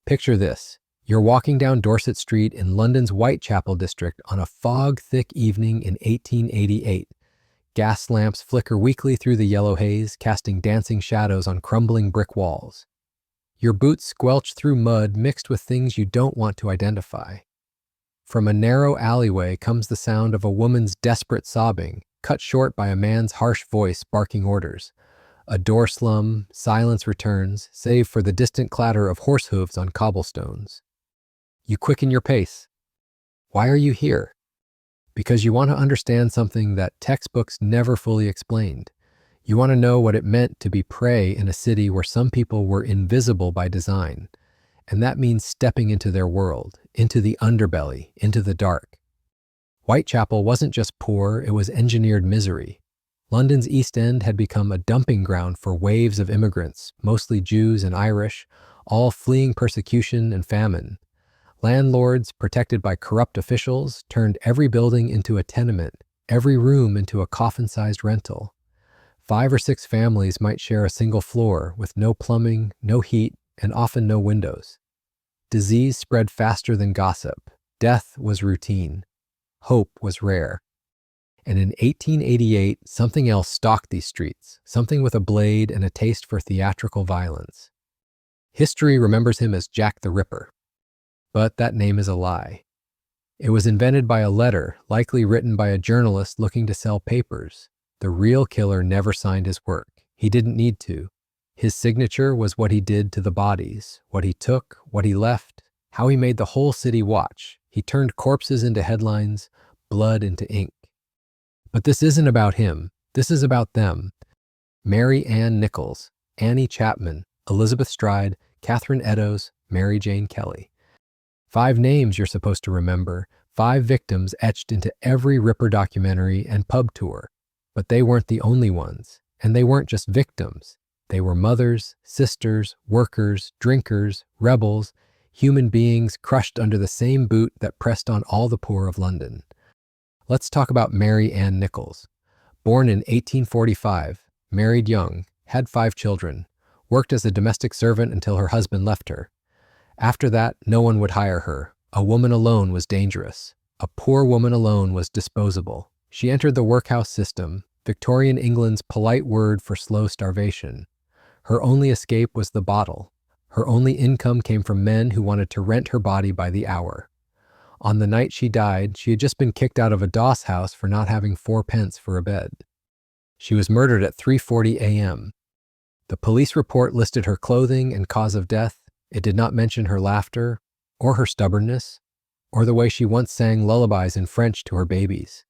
Picture this. You're walking down Dorset Street in London's Whitechapel district on a fog-thick evening in 1888. Gas lamps flicker weakly through the yellow haze, casting dancing shadows on crumbling brick walls. Your boots squelch through mud mixed with things you don't want to identify. From a narrow alleyway comes the sound of a woman's desperate sobbing, cut short by a man's harsh voice barking orders. A door slum, silence returns, save for the distant clatter of horse hooves on cobblestones. You quicken your pace. Why are you here? Because you want to understand something that textbooks never fully explained. You want to know what it meant to be prey in a city where some people were invisible by design. And that means stepping into their world, into the underbelly, into the dark. Whitechapel wasn't just poor, it was engineered misery. London's East End had become a dumping ground for waves of immigrants, mostly Jews and Irish, all fleeing persecution and famine. Landlords, protected by corrupt officials, turned every building into a tenement, every room into a coffin-sized rental. 5 or 6 families might share a single floor with no plumbing, no heat, and often no windows. Disease spread faster than gossip. Death was routine. Hope was rare. And in 1888, something else stalked these streets, something with a blade and a taste for theatrical violence. History remembers him as Jack the Ripper. But that name is a lie. It was invented by a letter, likely written by a journalist looking to sell papers. The real killer never signed his work. He didn't need to. His signature was what he did to the bodies, what he took, what he left, how he made the whole city watch. He turned corpses into headlines, blood into ink. But this isn't about him. This is about them. Mary Ann Nichols, Annie Chapman, Elizabeth Stride, Catherine Eddowes, Mary Jane Kelly. 5 names you're supposed to remember, 5 victims etched into every Ripper documentary and pub tour. But they weren't the only ones. And they weren't just victims. They were mothers, sisters, workers, drinkers, rebels, human beings crushed under the same boot that pressed on all the poor of London. Let's talk about Mary Ann Nichols. Born in 1845, married young, had 5 children, worked as a domestic servant until her husband left her. After that, no one would hire her. A woman alone was dangerous. A poor woman alone was disposable. She entered the workhouse system, Victorian England's polite word for slow starvation. Her only escape was the bottle. Her only income came from men who wanted to rent her body by the hour. On the night she died, she had just been kicked out of a doss house for not having 4 pence for a bed. She was murdered at 3:40 a.m. The police report listed her clothing and cause of death. It did not mention her laughter, or her stubbornness, or the way she once sang lullabies in French to her babies.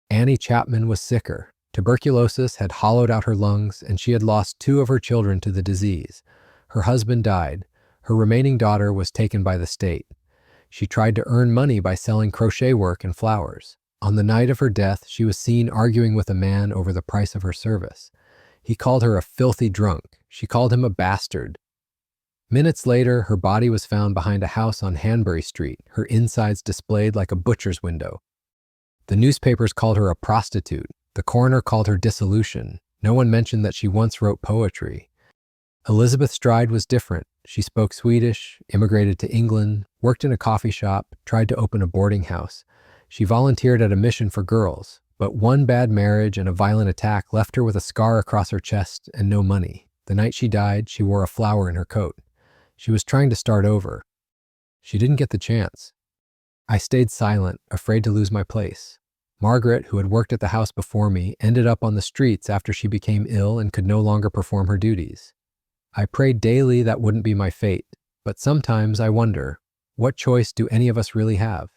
Annie Chapman was sicker. Tuberculosis had hollowed out her lungs, and she had lost 2 of her children to the disease. Her husband died. Her remaining daughter was taken by the state. She tried to earn money by selling crochet work and flowers. On the night of her death, she was seen arguing with a man over the price of her service. He called her a filthy drunk. She called him a bastard. Minutes later, her body was found behind a house on Hanbury Street, her insides displayed like a butcher's window. The newspapers called her a prostitute. The coroner called her dissolution. No one mentioned that she once wrote poetry. Elizabeth Stride was different. She spoke Swedish, immigrated to England, worked in a coffee shop, tried to open a boarding house. She volunteered at a mission for girls, but one bad marriage and a violent attack left her with a scar across her chest and no money. The night she died, she wore a flower in her coat. She was trying to start over. She didn't get the chance. I stayed silent, afraid to lose my place. Margaret, who had worked at the house before me, ended up on the streets after she became ill and could no longer perform her duties. I prayed daily that wouldn't be my fate, but sometimes I wonder, what choice do any of us really have?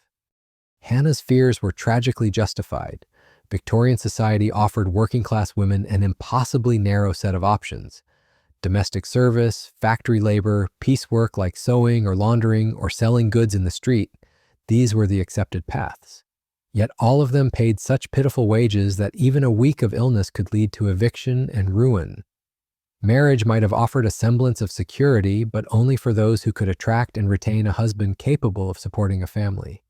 Hannah's fears were tragically justified. Victorian society offered working-class women an impossibly narrow set of options. Domestic service, factory labor, piecework like sewing or laundering or selling goods in the street, these were the accepted paths. Yet all of them paid such pitiful wages that even a week of illness could lead to eviction and ruin. Marriage might have offered a semblance of security, but only for those who could attract and retain a husband capable of supporting a family.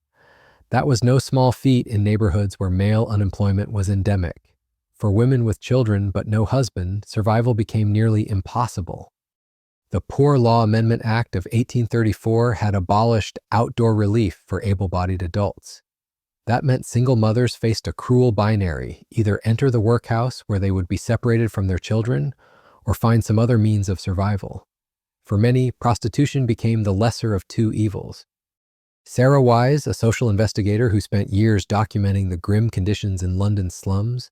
That was no small feat in neighborhoods where male unemployment was endemic. For women with children but no husband, survival became nearly impossible. The Poor Law Amendment Act of 1834 had abolished outdoor relief for able-bodied adults. That meant single mothers faced a cruel binary: either enter the workhouse where they would be separated from their children, or find some other means of survival. For many, prostitution became the lesser of two evils. Sarah Wise, a social investigator who spent years documenting the grim conditions in London's slums,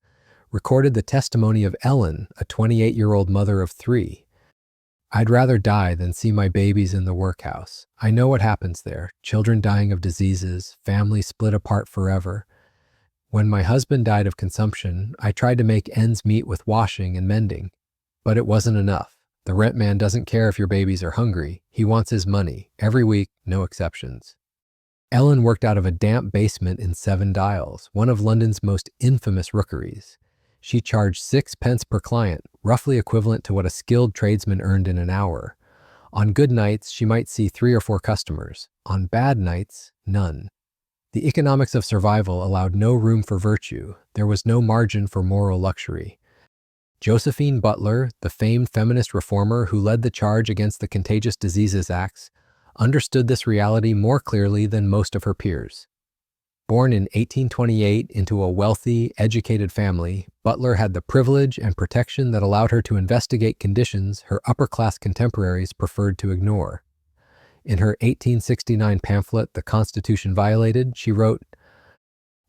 recorded the testimony of Ellen, a 28-year-old mother of three. "I'd rather die than see my babies in the workhouse. I know what happens there: children dying of diseases, families split apart forever. When my husband died of consumption, I tried to make ends meet with washing and mending. But it wasn't enough. The rent man doesn't care if your babies are hungry. He wants his money, every week, no exceptions." Ellen worked out of a damp basement in Seven Dials, one of London's most infamous rookeries. She charged 6 pence per client, roughly equivalent to what a skilled tradesman earned in an hour. On good nights, she might see 3 or 4 customers. On bad nights, none. The economics of survival allowed no room for virtue. There was no margin for moral luxury. Josephine Butler, the famed feminist reformer who led the charge against the Contagious Diseases Acts, understood this reality more clearly than most of her peers. Born in 1828 into a wealthy, educated family, Butler had the privilege and protection that allowed her to investigate conditions her upper-class contemporaries preferred to ignore. In her 1869 pamphlet, The Constitution Violated, she wrote,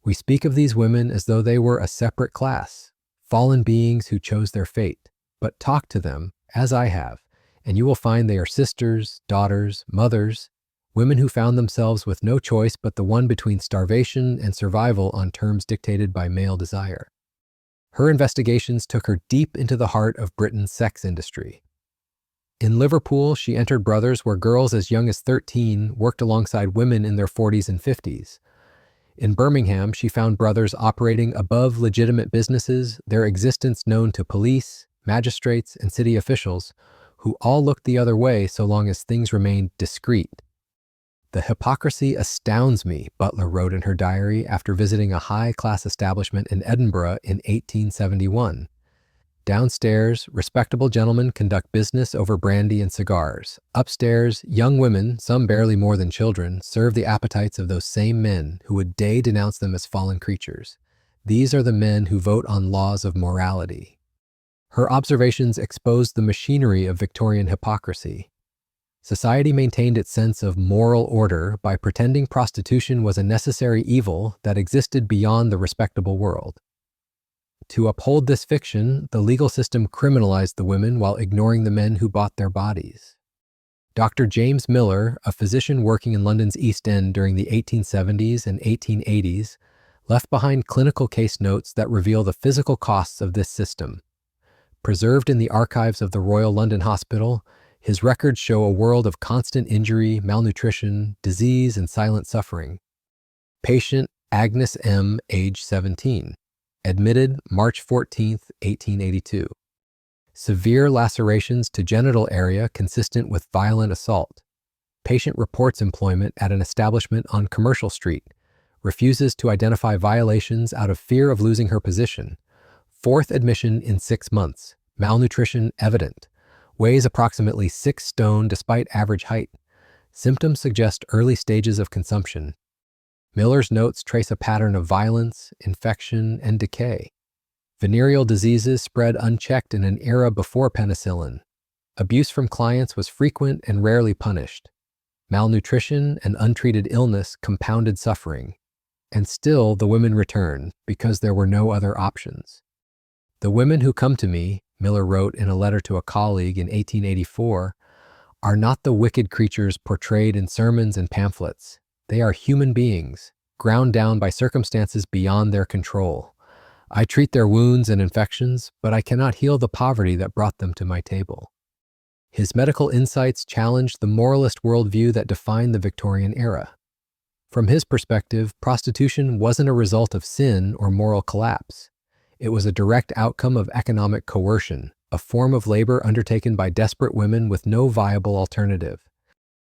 "We speak of these women as though they were a separate class, fallen beings who chose their fate. But talk to them, as I have, and you will find they are sisters, daughters, mothers, women who found themselves with no choice but the one between starvation and survival on terms dictated by male desire." Her investigations took her deep into the heart of Britain's sex industry. In Liverpool, she entered Brothels where girls as young as 13 worked alongside women in their 40s and 50s. In Birmingham, she found Brothels operating above legitimate businesses, their existence known to police, magistrates, and city officials, who all looked the other way so long as things remained discreet. "The hypocrisy astounds me," Butler wrote in her diary after visiting a high-class establishment in Edinburgh in 1871. "Downstairs, respectable gentlemen conduct business over brandy and cigars. Upstairs, young women, some barely more than children, serve the appetites of those same men who would denounce them as fallen creatures. These are the men who vote on laws of morality." Her observations exposed the machinery of Victorian hypocrisy. Society maintained its sense of moral order by pretending prostitution was a necessary evil that existed beyond the respectable world. To uphold this fiction, the legal system criminalized the women while ignoring the men who bought their bodies. Dr. James Miller, a physician working in London's East End during the 1870s and 1880s, left behind clinical case notes that reveal the physical costs of this system. Preserved in the archives of the Royal London Hospital, his records show a world of constant injury, malnutrition, disease, and silent suffering. Patient Agnes M., age 17. Admitted March 14, 1882. Severe lacerations to genital area consistent with violent assault. Patient reports employment at an establishment on Commercial Street. Refuses to identify violations out of fear of losing her position. 4th admission in 6 months. Malnutrition evident. Weighs approximately 6 stone despite average height. Symptoms suggest early stages of consumption. Miller's notes trace a pattern of violence, infection, and decay. Venereal diseases spread unchecked in an era before penicillin. Abuse from clients was frequent and rarely punished. Malnutrition and untreated illness compounded suffering. And still the women returned because there were no other options. "The women who come to me," Miller wrote in a letter to a colleague in 1884, "are not the wicked creatures portrayed in sermons and pamphlets. They are human beings, ground down by circumstances beyond their control. I treat their wounds and infections, but I cannot heal the poverty that brought them to my table." His medical insights challenged the moralist worldview that defined the Victorian era. From his perspective, prostitution wasn't a result of sin or moral collapse. It was a direct outcome of economic coercion, a form of labor undertaken by desperate women with no viable alternative.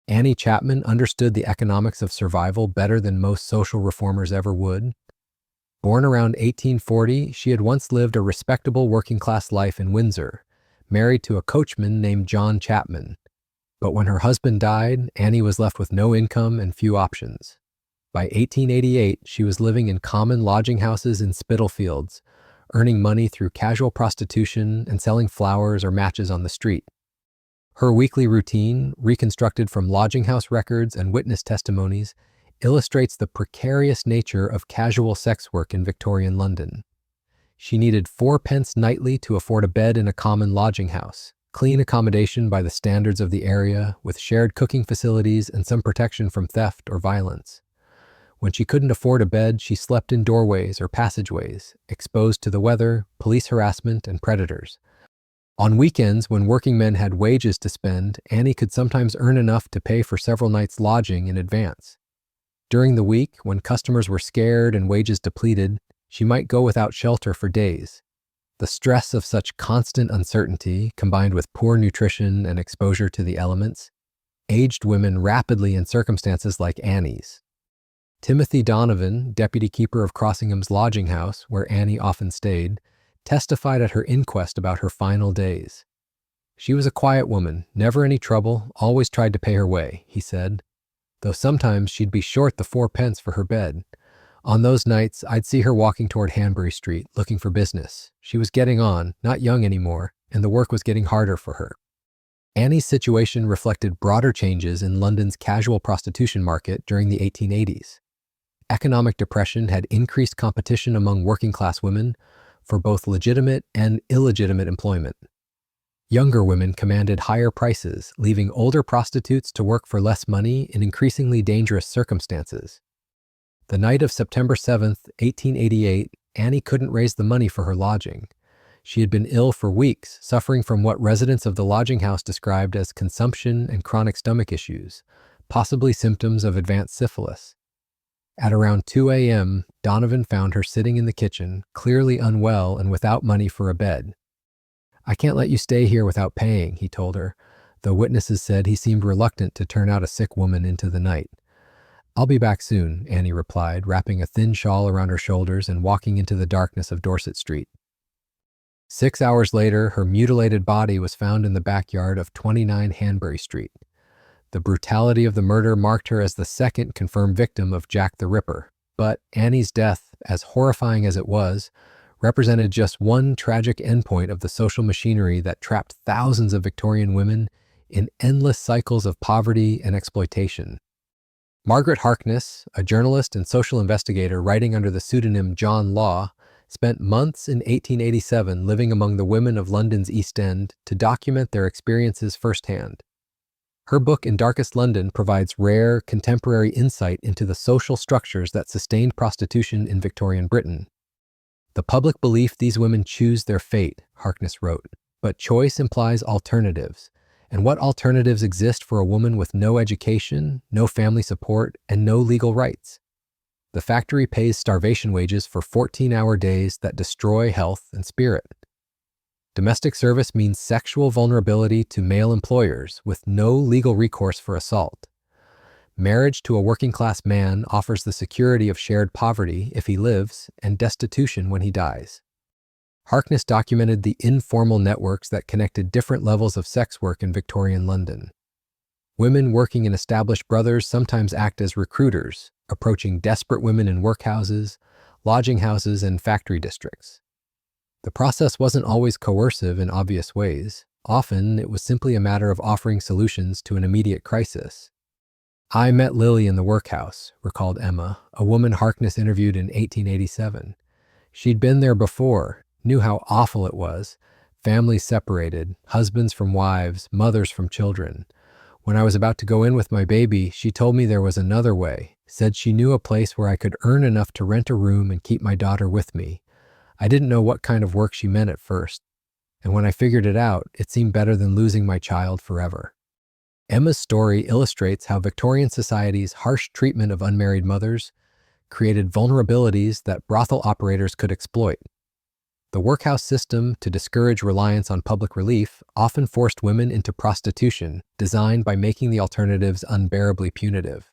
Annie Chapman understood the economics of survival better than most social reformers ever would. Born around 1840, she had once lived a respectable working-class life in Windsor, married to a coachman named John Chapman. But when her husband died, Annie was left with no income and few options. By 1888, she was living in common lodging houses in Spitalfields, earning money through casual prostitution and selling flowers or matches on the street. Her weekly routine, reconstructed from lodging house records and witness testimonies, illustrates the precarious nature of casual sex work in Victorian London. She needed 4 pence nightly to afford a bed in a common lodging house, clean accommodation by the standards of the area, with shared cooking facilities and some protection from theft or violence. When she couldn't afford a bed, she slept in doorways or passageways, exposed to the weather, police harassment, and predators. On weekends, when working men had wages to spend, Annie could sometimes earn enough to pay for several nights' lodging in advance. During the week, when customers were scared and wages depleted, she might go without shelter for days. The stress of such constant uncertainty, combined with poor nutrition and exposure to the elements, aged women rapidly in circumstances like Annie's. Timothy Donovan, deputy keeper of Crossingham's lodging house, where Annie often stayed, testified at her inquest about her final days. "She was a quiet woman, never any trouble, always tried to pay her way," he said, "though sometimes she'd be short the 4 pence for her bed. On those nights, I'd see her walking toward Hanbury Street, looking for business. She was getting on, not young anymore, and the work was getting harder for her." Annie's situation reflected broader changes in London's casual prostitution market during the 1880s. Economic depression had increased competition among working-class women for both legitimate and illegitimate employment. Younger women commanded higher prices, leaving older prostitutes to work for less money in increasingly dangerous circumstances. The night of September 7th, 1888, Annie couldn't raise the money for her lodging. She had been ill for weeks, suffering from what residents of the lodging house described as consumption and chronic stomach issues, possibly symptoms of advanced syphilis. At around 2 a.m., Donovan found her sitting in the kitchen, clearly unwell and without money for a bed. "I can't let you stay here without paying," he told her, though witnesses said he seemed reluctant to turn out a sick woman into the night. "I'll be back soon," Annie replied, wrapping a thin shawl around her shoulders and walking into the darkness of Dorset Street. 6 hours later, her mutilated body was found in the backyard of 29 Hanbury Street. The brutality of the murder marked her as the second confirmed victim of Jack the Ripper, but Annie's death, as horrifying as it was, represented just one tragic endpoint of the social machinery that trapped thousands of Victorian women in endless cycles of poverty and exploitation. Margaret Harkness, a journalist and social investigator writing under the pseudonym John Law, spent months in 1887 living among the women of London's East End to document their experiences firsthand. Her book In Darkest London provides rare, contemporary insight into the social structures that sustained prostitution in Victorian Britain. "The public belief these women choose their fate," Harkness wrote, "but choice implies alternatives. And what alternatives exist for a woman with no education, no family support, and no legal rights? The factory pays starvation wages for 14-hour days that destroy health and spirit. Domestic service means sexual vulnerability to male employers with no legal recourse for assault. Marriage to a working-class man offers the security of shared poverty if he lives and destitution when he dies." Harkness documented the informal networks that connected different levels of sex work in Victorian London. Women working in established brothels sometimes act as recruiters, approaching desperate women in workhouses, lodging houses, and factory districts. The process wasn't always coercive in obvious ways. Often, it was simply a matter of offering solutions to an immediate crisis. "I met Lily in the workhouse," recalled Emma, a woman Harkness interviewed in 1887. "She'd been there before, knew how awful it was. Families separated, husbands from wives, mothers from children. When I was about to go in with my baby, she told me there was another way, said she knew a place where I could earn enough to rent a room and keep my daughter with me. I didn't know what kind of work she meant at first, and when I figured it out, it seemed better than losing my child forever." Emma's story illustrates how Victorian society's harsh treatment of unmarried mothers created vulnerabilities that brothel operators could exploit. The workhouse system, to discourage reliance on public relief, often forced women into prostitution, designed by making the alternatives unbearably punitive.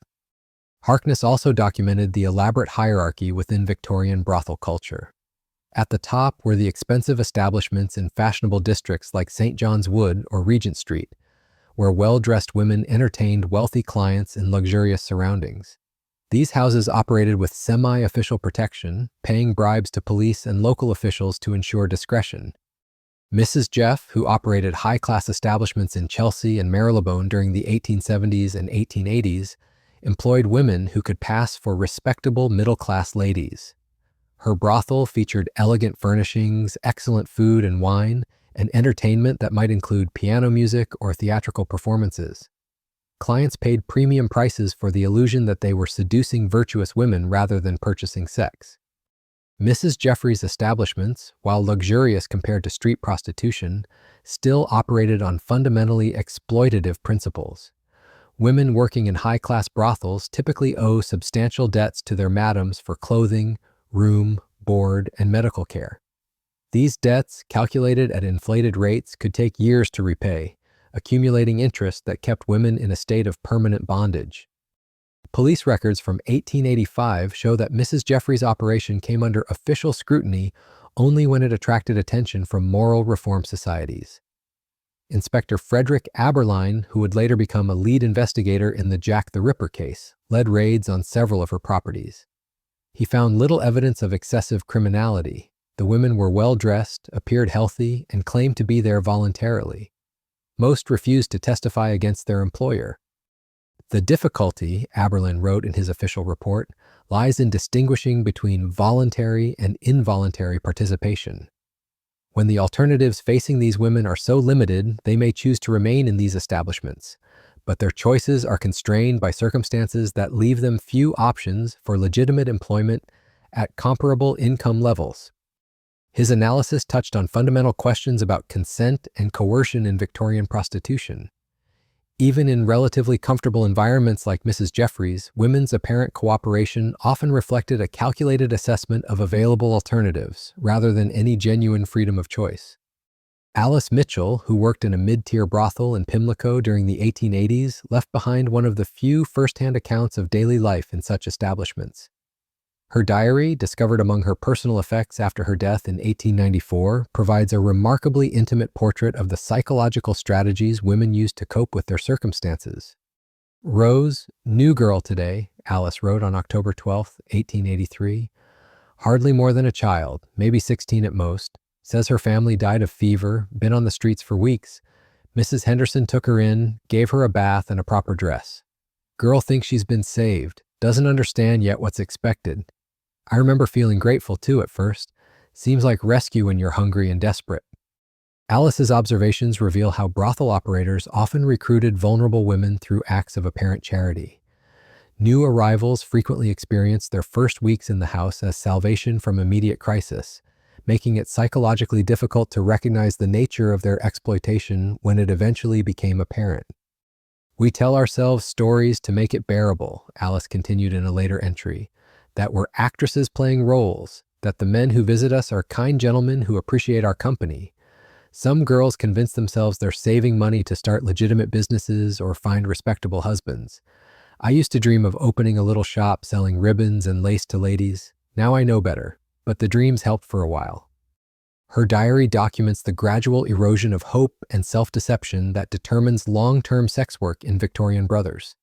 Harkness also documented the elaborate hierarchy within Victorian brothel culture. At the top were the expensive establishments in fashionable districts like St. John's Wood or Regent Street, where well-dressed women entertained wealthy clients in luxurious surroundings. These houses operated with semi-official protection, paying bribes to police and local officials to ensure discretion. Mrs. Jeff, who operated high-class establishments in Chelsea and Marylebone during the 1870s and 1880s, employed women who could pass for respectable middle-class ladies. Her brothel featured elegant furnishings, excellent food and wine, and entertainment that might include piano music or theatrical performances. Clients paid premium prices for the illusion that they were seducing virtuous women rather than purchasing sex. Mrs. Jeffrey's establishments, while luxurious compared to street prostitution, still operated on fundamentally exploitative principles. Women working in high-class brothels typically owe substantial debts to their madams for clothing, room, board, and medical care. These debts, calculated at inflated rates, could take years to repay, accumulating interest that kept women in a state of permanent bondage. Police records from 1885 show that Mrs. Jeffrey's operation came under official scrutiny only when it attracted attention from moral reform societies. Inspector Frederick Aberline, who would later become a lead investigator in the Jack the Ripper case, led raids on several of her properties. He found little evidence of excessive criminality. The women were well-dressed, appeared healthy, and claimed to be there voluntarily. Most refused to testify against their employer. The difficulty, Aberlin wrote in his official report, lies in distinguishing between voluntary and involuntary participation. When the alternatives facing these women are so limited, they may choose to remain in these establishments, but their choices are constrained by circumstances that leave them few options for legitimate employment at comparable income levels. His analysis touched on fundamental questions about consent and coercion in Victorian prostitution. Even in relatively comfortable environments like Mrs. Jeffrey's, women's apparent cooperation often reflected a calculated assessment of available alternatives, rather than any genuine freedom of choice. Alice Mitchell, who worked in a mid-tier brothel in Pimlico during the 1880s, left behind one of the few first-hand accounts of daily life in such establishments. Her diary, discovered among her personal effects after her death in 1894, provides a remarkably intimate portrait of the psychological strategies women used to cope with their circumstances. Rose, new girl today, Alice wrote on October 12, 1883, hardly more than a child, maybe 16 at most, says her family died of fever, been on the streets for weeks. Mrs. Henderson took her in, gave her a bath and a proper dress. Girl thinks she's been saved, doesn't understand yet what's expected. I remember feeling grateful too at first. Seems like rescue when you're hungry and desperate. Alice's observations reveal how brothel operators often recruited vulnerable women through acts of apparent charity. New arrivals frequently experienced their first weeks in the house as salvation from immediate crisis, making it psychologically difficult to recognize the nature of their exploitation when it eventually became apparent. We tell ourselves stories to make it bearable, Alice continued in a later entry, that we're actresses playing roles, that the men who visit us are kind gentlemen who appreciate our company. Some girls convince themselves they're saving money to start legitimate businesses or find respectable husbands. I used to dream of opening a little shop selling ribbons and lace to ladies. Now I know better, but the dreams helped for a while. Her diary documents the gradual erosion of hope and self-deception that determines long-term sex work in Victorian Brothers.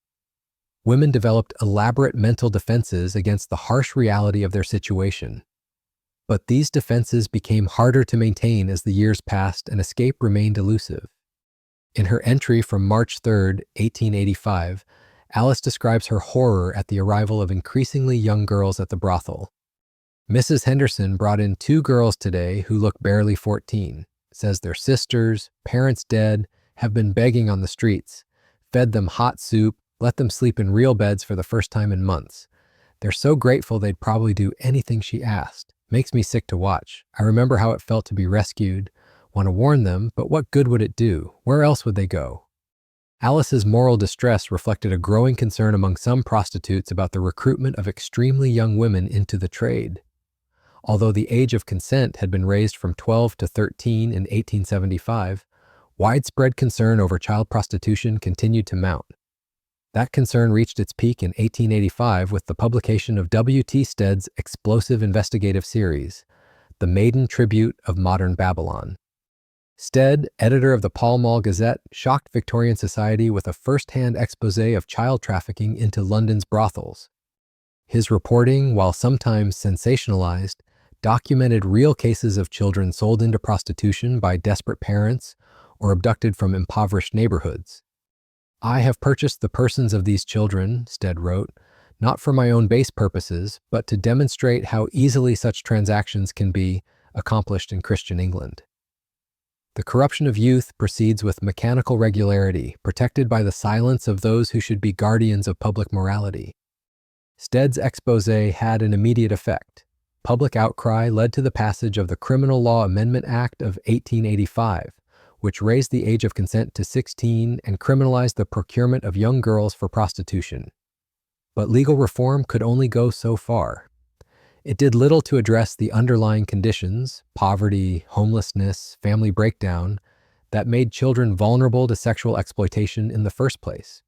Women developed elaborate mental defenses against the harsh reality of their situation. But these defenses became harder to maintain as the years passed and escape remained elusive. In her entry from March 3, 1885, Alice describes her horror at the arrival of increasingly young girls at the brothel. Mrs. Henderson brought in 2 girls today who look barely 14, says their sisters, parents dead, have been begging on the streets, fed them hot soup, let them sleep in real beds for the first time in months. They're so grateful they'd probably do anything she asked. Makes me sick to watch. I remember how it felt to be rescued. Want to warn them, but what good would it do? Where else would they go? Alice's moral distress reflected a growing concern among some prostitutes about the recruitment of extremely young women into the trade. Although the age of consent had been raised from 12 to 13 in 1875, widespread concern over child prostitution continued to mount. That concern reached its peak in 1885 with the publication of W.T. Stead's explosive investigative series, The Maiden Tribute of Modern Babylon. Stead, editor of the Pall Mall Gazette, shocked Victorian society with a first-hand exposé of child trafficking into London's brothels. His reporting, while sometimes sensationalized, documented real cases of children sold into prostitution by desperate parents or abducted from impoverished neighborhoods. "I have purchased the persons of these children," Stead wrote, "not for my own base purposes, but to demonstrate how easily such transactions can be accomplished in Christian England." The corruption of youth proceeds with mechanical regularity, protected by the silence of those who should be guardians of public morality. Stead's exposé had an immediate effect. Public outcry led to the passage of the Criminal Law Amendment Act of 1885, which raised the age of consent to 16 and criminalized the procurement of young girls for prostitution. But legal reform could only go so far. It did little to address the underlying conditions, poverty, homelessness, family breakdown, that made children vulnerable to sexual exploitation in the first place.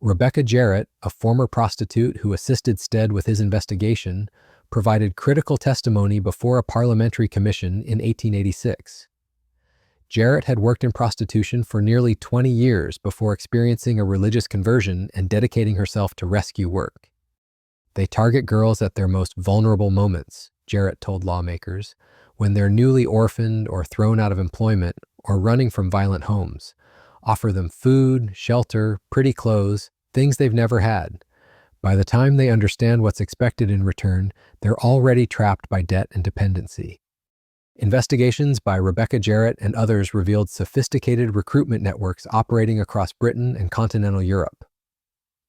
Rebecca Jarrett, a former prostitute who assisted Stead with his investigation, provided critical testimony before a parliamentary commission in 1886. Jarrett had worked in prostitution for nearly 20 years before experiencing a religious conversion and dedicating herself to rescue work. "They target girls at their most vulnerable moments," Jarrett told lawmakers, "when they're newly orphaned or thrown out of employment or running from violent homes. Offer them food, shelter, pretty clothes, things they've never had. By the time they understand what's expected in return, they're already trapped by debt and dependency." Investigations by Rebecca Jarrett and others revealed sophisticated recruitment networks operating across Britain and continental Europe.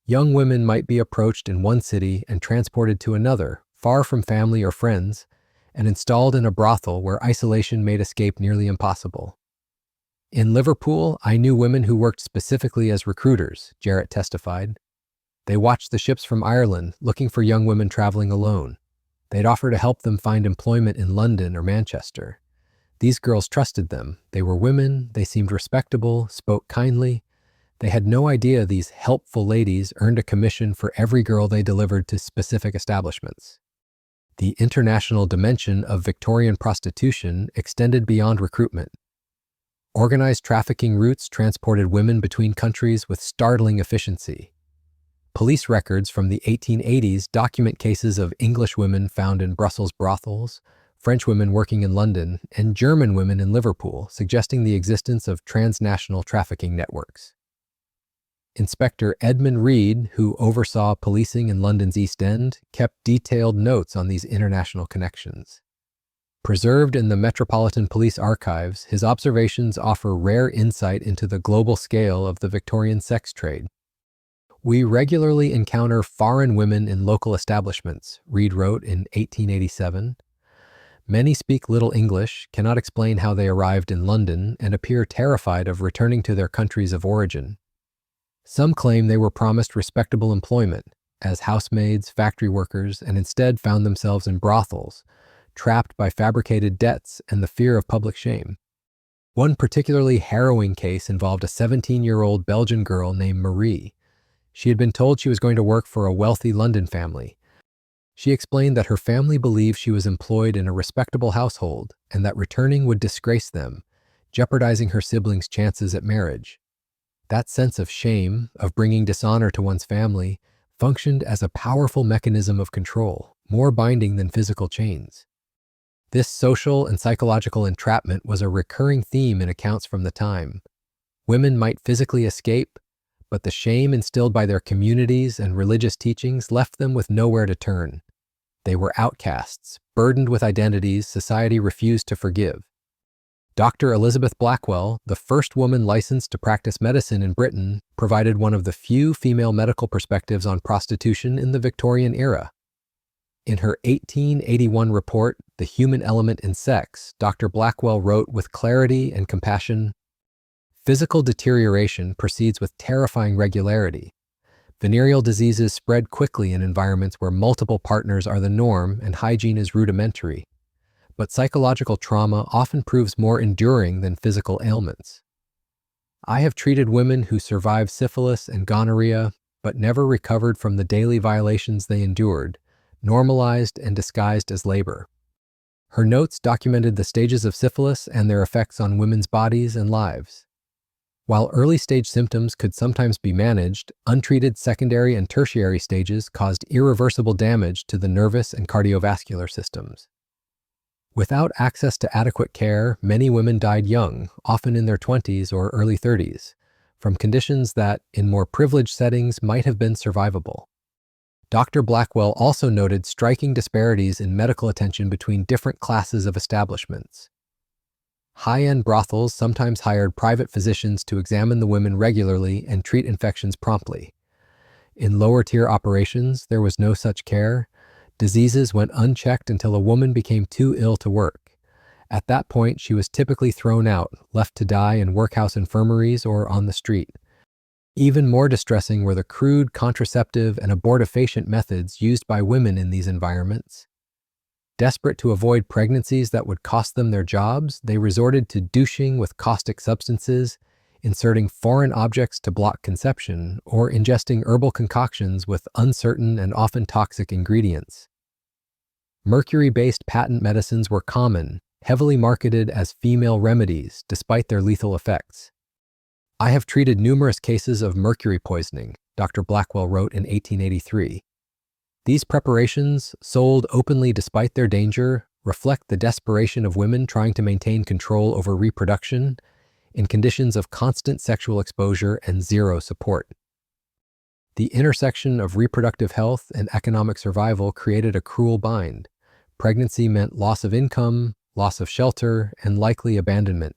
Young women might be approached in one city and transported to another, far from family or friends, and installed in a brothel where isolation made escape nearly impossible. "In Liverpool, I knew women who worked specifically as recruiters," Jarrett testified. "They watched the ships from Ireland, looking for young women traveling alone. They'd offer to help them find employment in London or Manchester. These girls trusted them. They were women, they seemed respectable, spoke kindly. They had no idea these helpful ladies earned a commission for every girl they delivered to specific establishments." The international dimension of Victorian prostitution extended beyond recruitment. Organized trafficking routes transported women between countries with startling efficiency. Police records from the 1880s document cases of English women found in Brussels brothels, French women working in London, and German women in Liverpool, suggesting the existence of transnational trafficking networks. Inspector Edmund Reed, who oversaw policing in London's East End, kept detailed notes on these international connections. Preserved in the Metropolitan Police Archives, his observations offer rare insight into the global scale of the Victorian sex trade. "We regularly encounter foreign women in local establishments," Reed wrote in 1887. "Many speak little English, cannot explain how they arrived in London, and appear terrified of returning to their countries of origin. Some claim they were promised respectable employment as housemaids, factory workers, and instead found themselves in brothels, trapped by fabricated debts and the fear of public shame." One particularly harrowing case involved a 17-year-old Belgian girl named Marie. She had been told she was going to work for a wealthy London family. She explained that her family believed she was employed in a respectable household and that returning would disgrace them, jeopardizing her siblings' chances at marriage. That sense of shame, of bringing dishonor to one's family, functioned as a powerful mechanism of control, more binding than physical chains. This social and psychological entrapment was a recurring theme in accounts from the time. Women might physically escape, but the shame instilled by their communities and religious teachings left them with nowhere to turn. They were outcasts, burdened with identities society refused to forgive. Dr. Elizabeth Blackwell, the first woman licensed to practice medicine in Britain, provided one of the few female medical perspectives on prostitution in the Victorian era. In her 1881 report, The Human Element in Sex, Dr. Blackwell wrote with clarity and compassion, "Physical deterioration proceeds with terrifying regularity. Venereal diseases spread quickly in environments where multiple partners are the norm and hygiene is rudimentary. But psychological trauma often proves more enduring than physical ailments. I have treated women who survived syphilis and gonorrhea, but never recovered from the daily violations they endured, normalized and disguised as labor. Her notes documented the stages of syphilis and their effects on women's bodies and lives. While early-stage symptoms could sometimes be managed, untreated secondary and tertiary stages caused irreversible damage to the nervous and cardiovascular systems. Without access to adequate care, many women died young, often in their 20s or early 30s, from conditions that, in more privileged settings, might have been survivable. Dr. Blackwell also noted striking disparities in medical attention between different classes of establishments. High-end brothels sometimes hired private physicians to examine the women regularly and treat infections promptly. In lower-tier operations, there was no such care. Diseases went unchecked until a woman became too ill to work. At that point, she was typically thrown out, left to die in workhouse infirmaries or on the street. Even more distressing were the crude contraceptive and abortifacient methods used by women in these environments. Desperate to avoid pregnancies that would cost them their jobs, they resorted to douching with caustic substances, inserting foreign objects to block conception, or ingesting herbal concoctions with uncertain and often toxic ingredients. Mercury-based patent medicines were common, heavily marketed as female remedies, despite their lethal effects. "I have treated numerous cases of mercury poisoning," Dr. Blackwell wrote in 1883. "These preparations, sold openly despite their danger, reflect the desperation of women trying to maintain control over reproduction in conditions of constant sexual exposure and zero support." The intersection of reproductive health and economic survival created a cruel bind. Pregnancy meant loss of income, loss of shelter, and likely abandonment.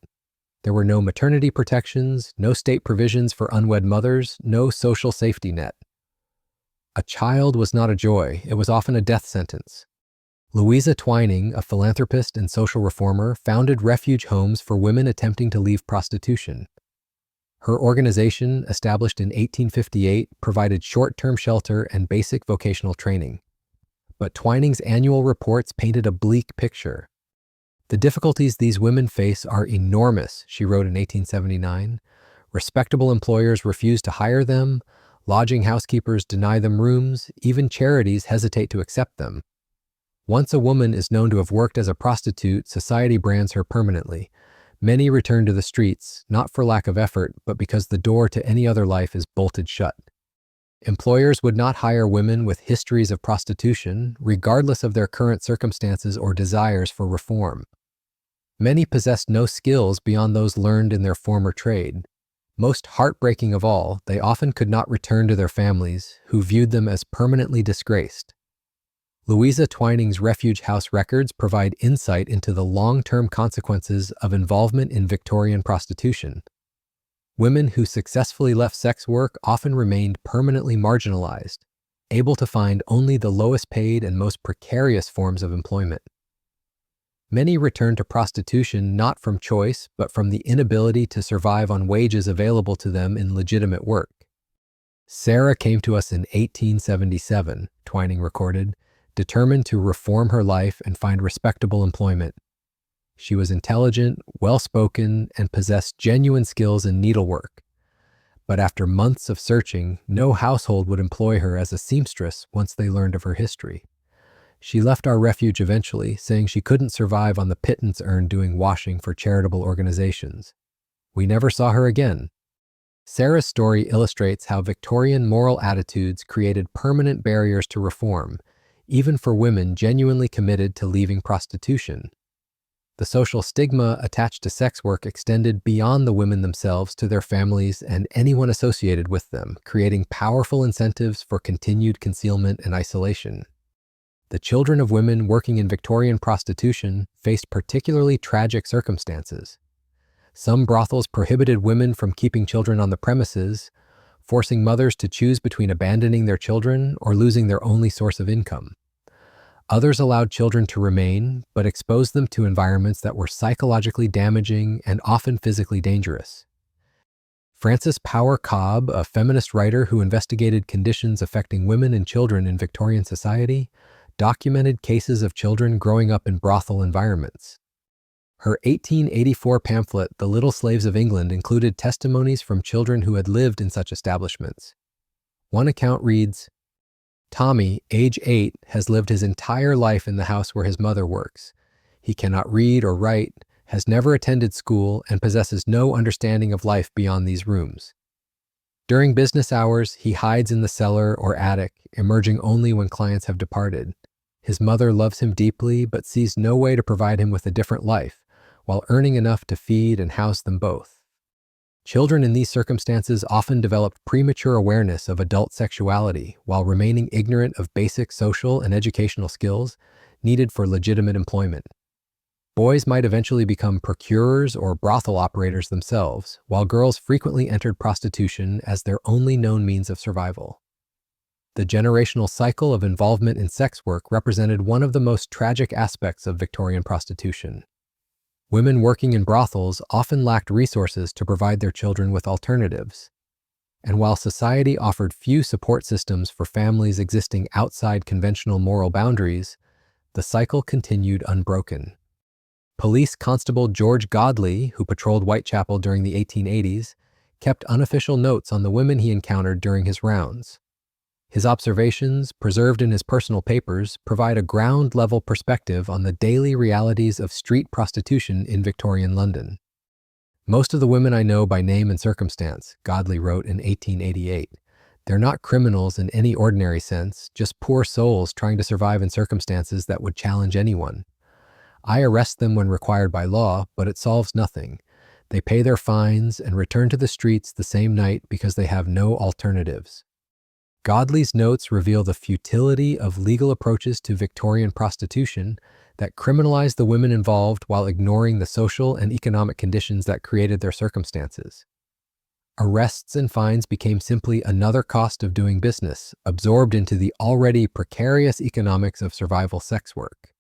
There were no maternity protections, no state provisions for unwed mothers, no social safety net. A child was not a joy, it was often a death sentence. Louisa Twining, a philanthropist and social reformer, founded refuge homes for women attempting to leave prostitution. Her organization, established in 1858, provided short-term shelter and basic vocational training. But Twining's annual reports painted a bleak picture. "The difficulties these women face are enormous," she wrote in 1879. "Respectable employers refuse to hire them, lodging housekeepers deny them rooms, even charities hesitate to accept them. Once a woman is known to have worked as a prostitute, society brands her permanently. Many return to the streets, not for lack of effort, but because the door to any other life is bolted shut." Employers would not hire women with histories of prostitution, regardless of their current circumstances or desires for reform. Many possessed no skills beyond those learned in their former trade. Most heartbreaking of all, they often could not return to their families, who viewed them as permanently disgraced. Louisa Twining's refuge house records provide insight into the long-term consequences of involvement in Victorian prostitution. Women who successfully left sex work often remained permanently marginalized, able to find only the lowest paid and most precarious forms of employment. Many returned to prostitution not from choice, but from the inability to survive on wages available to them in legitimate work. "Sarah came to us in 1877, Twining recorded, determined to reform her life and find respectable employment. She was intelligent, well-spoken, and possessed genuine skills in needlework. But after months of searching, no household would employ her as a seamstress once they learned of her history. She left our refuge eventually, saying she couldn't survive on the pittance earned doing washing for charitable organizations. We never saw her again." Sarah's story illustrates how Victorian moral attitudes created permanent barriers to reform, even for women genuinely committed to leaving prostitution. The social stigma attached to sex work extended beyond the women themselves to their families and anyone associated with them, creating powerful incentives for continued concealment and isolation. The children of women working in Victorian prostitution faced particularly tragic circumstances. Some brothels prohibited women from keeping children on the premises, forcing mothers to choose between abandoning their children or losing their only source of income. Others allowed children to remain, but exposed them to environments that were psychologically damaging and often physically dangerous. Frances Power Cobb, a feminist writer who investigated conditions affecting women and children in Victorian society, documented cases of children growing up in brothel environments. Her 1884 pamphlet, The Little Slaves of England, included testimonies from children who had lived in such establishments. One account reads, "Tommy, age 8, has lived his entire life in the house where his mother works. He cannot read or write, has never attended school, and possesses no understanding of life beyond these rooms. During business hours, he hides in the cellar or attic, emerging only when clients have departed. His mother loves him deeply, but sees no way to provide him with a different life, while earning enough to feed and house them both. Children in these circumstances often develop premature awareness of adult sexuality while remaining ignorant of basic social and educational skills needed for legitimate employment. Boys might eventually become procurers or brothel operators themselves, while girls frequently entered prostitution as their only known means of survival. The generational cycle of involvement in sex work represented one of the most tragic aspects of Victorian prostitution. Women working in brothels often lacked resources to provide their children with alternatives. And while society offered few support systems for families existing outside conventional moral boundaries, the cycle continued unbroken. Police Constable George Godley, who patrolled Whitechapel during the 1880s, kept unofficial notes on the women he encountered during his rounds. His observations, preserved in his personal papers, provide a ground-level perspective on the daily realities of street prostitution in Victorian London. "Most of the women I know by name and circumstance," Godley wrote in 1888. "They're not criminals in any ordinary sense, just poor souls trying to survive in circumstances that would challenge anyone. I arrest them when required by law, but it solves nothing. They pay their fines and return to the streets the same night because they have no alternatives." Godley's notes reveal the futility of legal approaches to Victorian prostitution that criminalized the women involved while ignoring the social and economic conditions that created their circumstances. Arrests and fines became simply another cost of doing business, absorbed into the already precarious economics of survival sex work.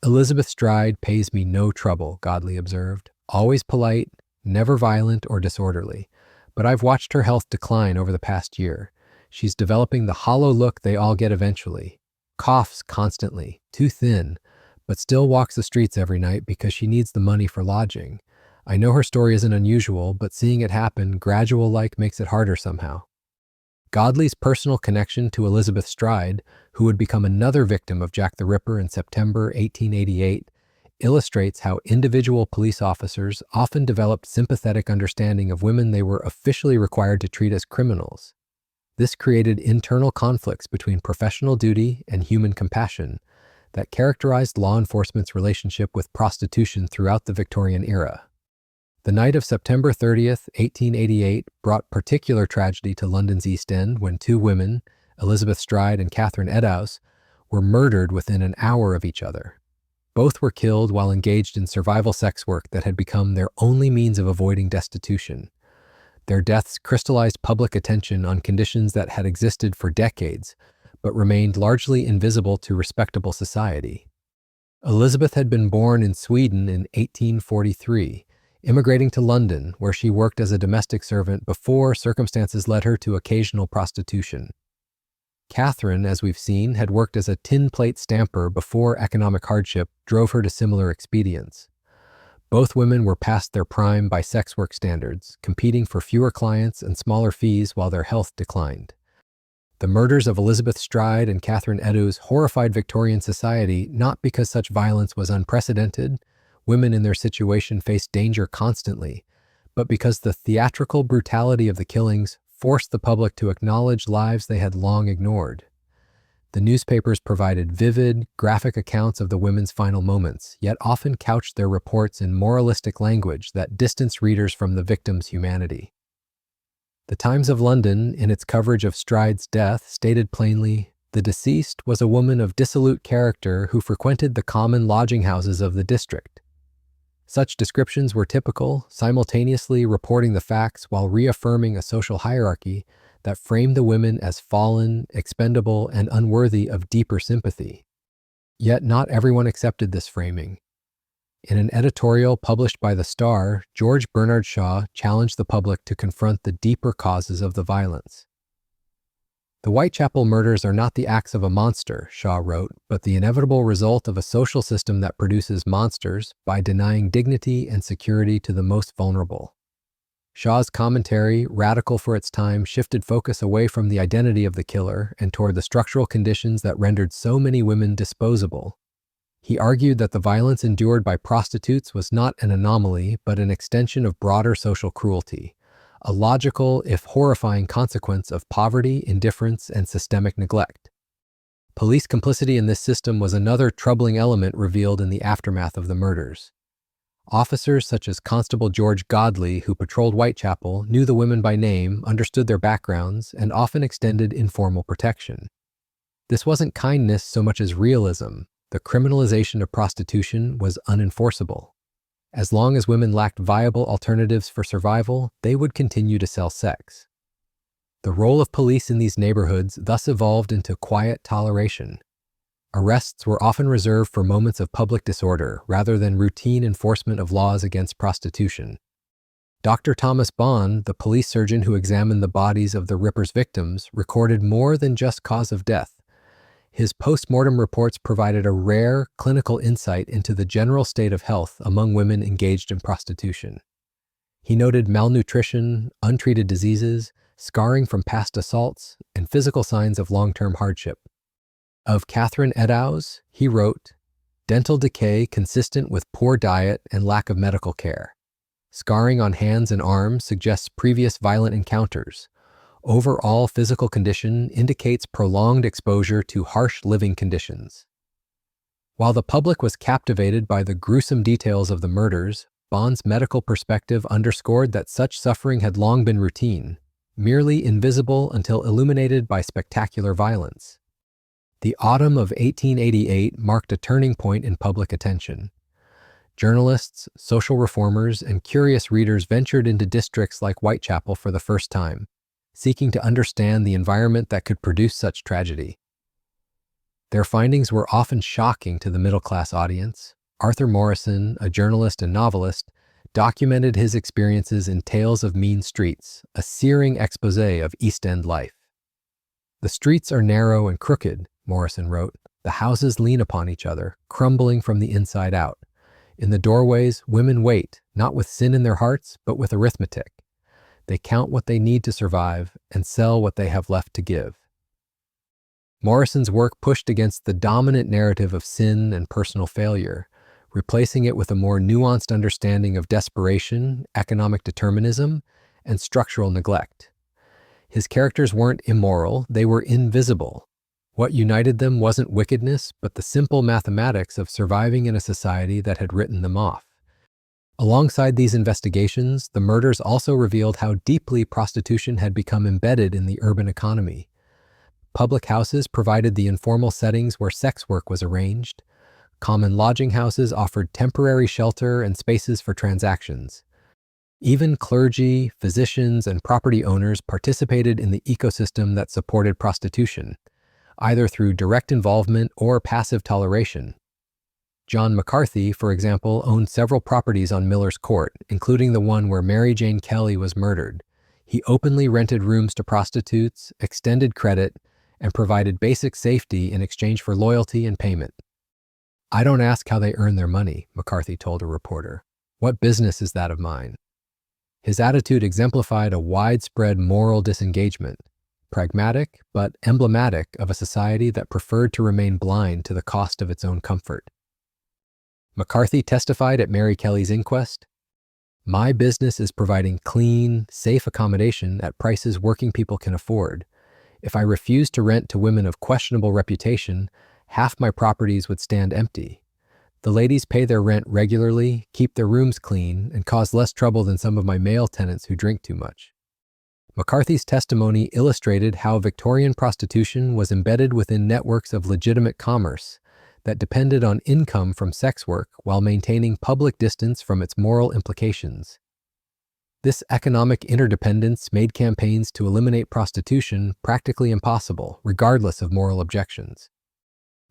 "Elizabeth Stride pays me no trouble," Godley observed. "Always polite, never violent or disorderly. But I've watched her health decline over the past year. She's developing the hollow look they all get eventually. Coughs constantly, too thin, but still walks the streets every night because she needs the money for lodging. I know her story isn't unusual, but seeing it happen gradual-like makes it harder somehow." Godley's personal connection to Elizabeth Stride, who would become another victim of Jack the Ripper in September 1888, illustrates how individual police officers often developed sympathetic understanding of women they were officially required to treat as criminals. This created internal conflicts between professional duty and human compassion that characterized law enforcement's relationship with prostitution throughout the Victorian era. The night of September 30th, 1888, brought particular tragedy to London's East End when two women, Elizabeth Stride and Catherine Eddowes, were murdered within an hour of each other. Both were killed while engaged in survival sex work that had become their only means of avoiding destitution. Their deaths crystallized public attention on conditions that had existed for decades, but remained largely invisible to respectable society. Elizabeth had been born in Sweden in 1843, immigrating to London, where she worked as a domestic servant before circumstances led her to occasional prostitution. Catherine, as we've seen, had worked as a tin plate stamper before economic hardship drove her to similar expedients. Both women were past their prime by sex work standards, competing for fewer clients and smaller fees while their health declined. The murders of Elizabeth Stride and Catherine Eddowes horrified Victorian society not because such violence was unprecedented, women in their situation faced danger constantly, but because the theatrical brutality of the killings forced the public to acknowledge lives they had long ignored. The newspapers provided vivid, graphic accounts of the women's final moments, yet often couched their reports in moralistic language that distanced readers from the victims' humanity. The Times of London, in its coverage of Stride's death, stated plainly, "The deceased was a woman of dissolute character who frequented the common lodging houses of the district." Such descriptions were typical, simultaneously reporting the facts while reaffirming a social hierarchy that framed the women as fallen, expendable, and unworthy of deeper sympathy. Yet not everyone accepted this framing. In an editorial published by The Star, George Bernard Shaw challenged the public to confront the deeper causes of the violence. "The Whitechapel murders are not the acts of a monster," Shaw wrote, "but the inevitable result of a social system that produces monsters by denying dignity and security to the most vulnerable." Shaw's commentary, radical for its time, shifted focus away from the identity of the killer and toward the structural conditions that rendered so many women disposable. He argued that the violence endured by prostitutes was not an anomaly, but an extension of broader social cruelty, a logical, if horrifying, consequence of poverty, indifference, and systemic neglect. Police complicity in this system was another troubling element revealed in the aftermath of the murders. Officers such as Constable George Godley, who patrolled Whitechapel, knew the women by name, understood their backgrounds, and often extended informal protection. This wasn't kindness so much as realism. The criminalization of prostitution was unenforceable. As long as women lacked viable alternatives for survival, they would continue to sell sex. The role of police in these neighborhoods thus evolved into quiet toleration. Arrests were often reserved for moments of public disorder rather than routine enforcement of laws against prostitution. Dr. Thomas Bond, the police surgeon who examined the bodies of the Ripper's victims, recorded more than just cause of death. His post-mortem reports provided a rare clinical insight into the general state of health among women engaged in prostitution. He noted malnutrition, untreated diseases, scarring from past assaults, and physical signs of long-term hardship. Of Catherine Eddowes, he wrote, "Dental decay consistent with poor diet and lack of medical care. Scarring on hands and arms suggests previous violent encounters. Overall physical condition indicates prolonged exposure to harsh living conditions." While the public was captivated by the gruesome details of the murders, Bond's medical perspective underscored that such suffering had long been routine, merely invisible until illuminated by spectacular violence. The autumn of 1888 marked a turning point in public attention. Journalists, social reformers, and curious readers ventured into districts like Whitechapel for the first time, seeking to understand the environment that could produce such tragedy. Their findings were often shocking to the middle-class audience. Arthur Morrison, a journalist and novelist, documented his experiences in Tales of Mean Streets, a searing exposé of East End life. "The streets are narrow and crooked," Morrison wrote. "The houses lean upon each other, crumbling from the inside out. In the doorways, women wait, not with sin in their hearts, but with arithmetic. They count what they need to survive and sell what they have left to give." Morrison's work pushed against the dominant narrative of sin and personal failure, replacing it with a more nuanced understanding of desperation, economic determinism, and structural neglect. His characters weren't immoral, they were invisible. What united them wasn't wickedness, but the simple mathematics of surviving in a society that had written them off. Alongside these investigations, the murders also revealed how deeply prostitution had become embedded in the urban economy. Public houses provided the informal settings where sex work was arranged. Common lodging houses offered temporary shelter and spaces for transactions. Even clergy, physicians, and property owners participated in the ecosystem that supported prostitution, either through direct involvement or passive toleration. John McCarthy, for example, owned several properties on Miller's Court, including the one where Mary Jane Kelly was murdered. He openly rented rooms to prostitutes, extended credit, and provided basic safety in exchange for loyalty and payment. "I don't ask how they earn their money," McCarthy told a reporter. "What business is that of mine?" His attitude exemplified a widespread moral disengagement, pragmatic but emblematic of a society that preferred to remain blind to the cost of its own comfort. McCarthy testified at Mary Kelly's inquest, "My business is providing clean, safe accommodation at prices working people can afford. If I refused to rent to women of questionable reputation, half my properties would stand empty. The ladies pay their rent regularly, keep their rooms clean, and cause less trouble than some of my male tenants who drink too much." McCarthy's testimony illustrated how Victorian prostitution was embedded within networks of legitimate commerce that depended on income from sex work while maintaining public distance from its moral implications. This economic interdependence made campaigns to eliminate prostitution practically impossible, regardless of moral objections.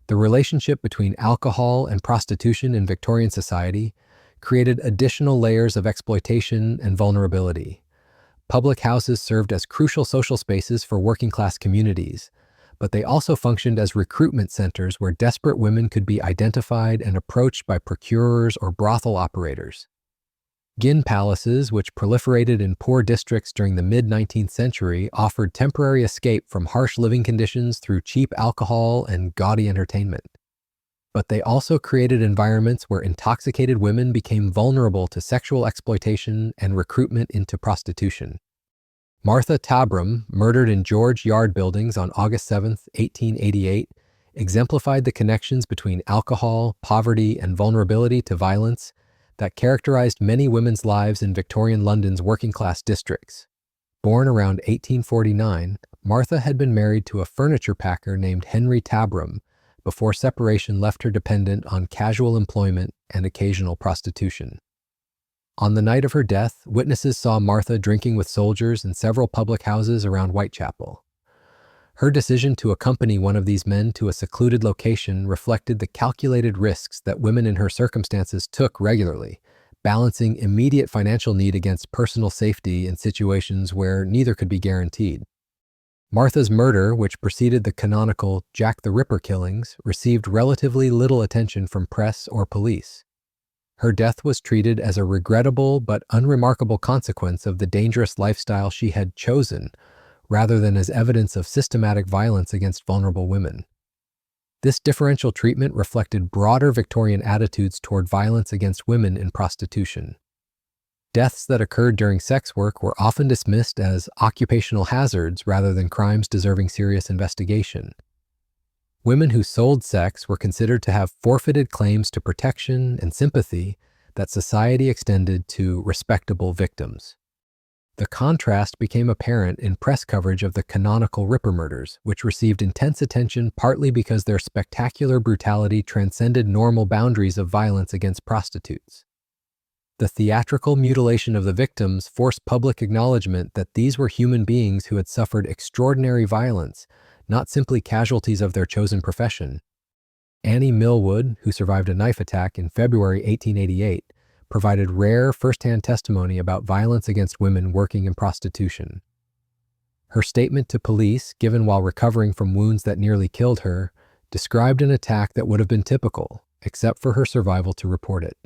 The relationship between alcohol and prostitution in Victorian society created additional layers of exploitation and vulnerability. Public houses served as crucial social spaces for working-class communities, but they also functioned as recruitment centers where desperate women could be identified and approached by procurers or brothel operators. Gin palaces, which proliferated in poor districts during the mid-19th century, offered temporary escape from harsh living conditions through cheap alcohol and gaudy entertainment. but they also created environments where intoxicated women became vulnerable to sexual exploitation and recruitment into prostitution. Martha Tabram, murdered in George Yard Buildings on August 7, 1888, exemplified the connections between alcohol, poverty, and vulnerability to violence that characterized many women's lives in Victorian London's working-class districts. Born around 1849, Martha had been married to a furniture packer named Henry Tabram before separation left her dependent on casual employment and occasional prostitution. On the night of her death, witnesses saw Martha drinking with soldiers in several public houses around Whitechapel. Her decision to accompany one of these men to a secluded location reflected the calculated risks that women in her circumstances took regularly, balancing immediate financial need against personal safety in situations where neither could be guaranteed. Martha's murder, which preceded the canonical Jack the Ripper killings, received relatively little attention from press or police. Her death was treated as a regrettable but unremarkable consequence of the dangerous lifestyle she had chosen, rather than as evidence of systematic violence against vulnerable women. This differential treatment reflected broader Victorian attitudes toward violence against women in prostitution. Deaths that occurred during sex work were often dismissed as occupational hazards rather than crimes deserving serious investigation. Women who sold sex were considered to have forfeited claims to protection and sympathy that society extended to respectable victims. The contrast became apparent in press coverage of the canonical Ripper murders, which received intense attention partly because their spectacular brutality transcended normal boundaries of violence against prostitutes. The theatrical mutilation of the victims forced public acknowledgement that these were human beings who had suffered extraordinary violence, not simply casualties of their chosen profession. Annie Millwood, who survived a knife attack in February 1888, provided rare first-hand testimony about violence against women working in prostitution. Her statement to police, given while recovering from wounds that nearly killed her, described an attack that would have been typical, except for her survival to report it.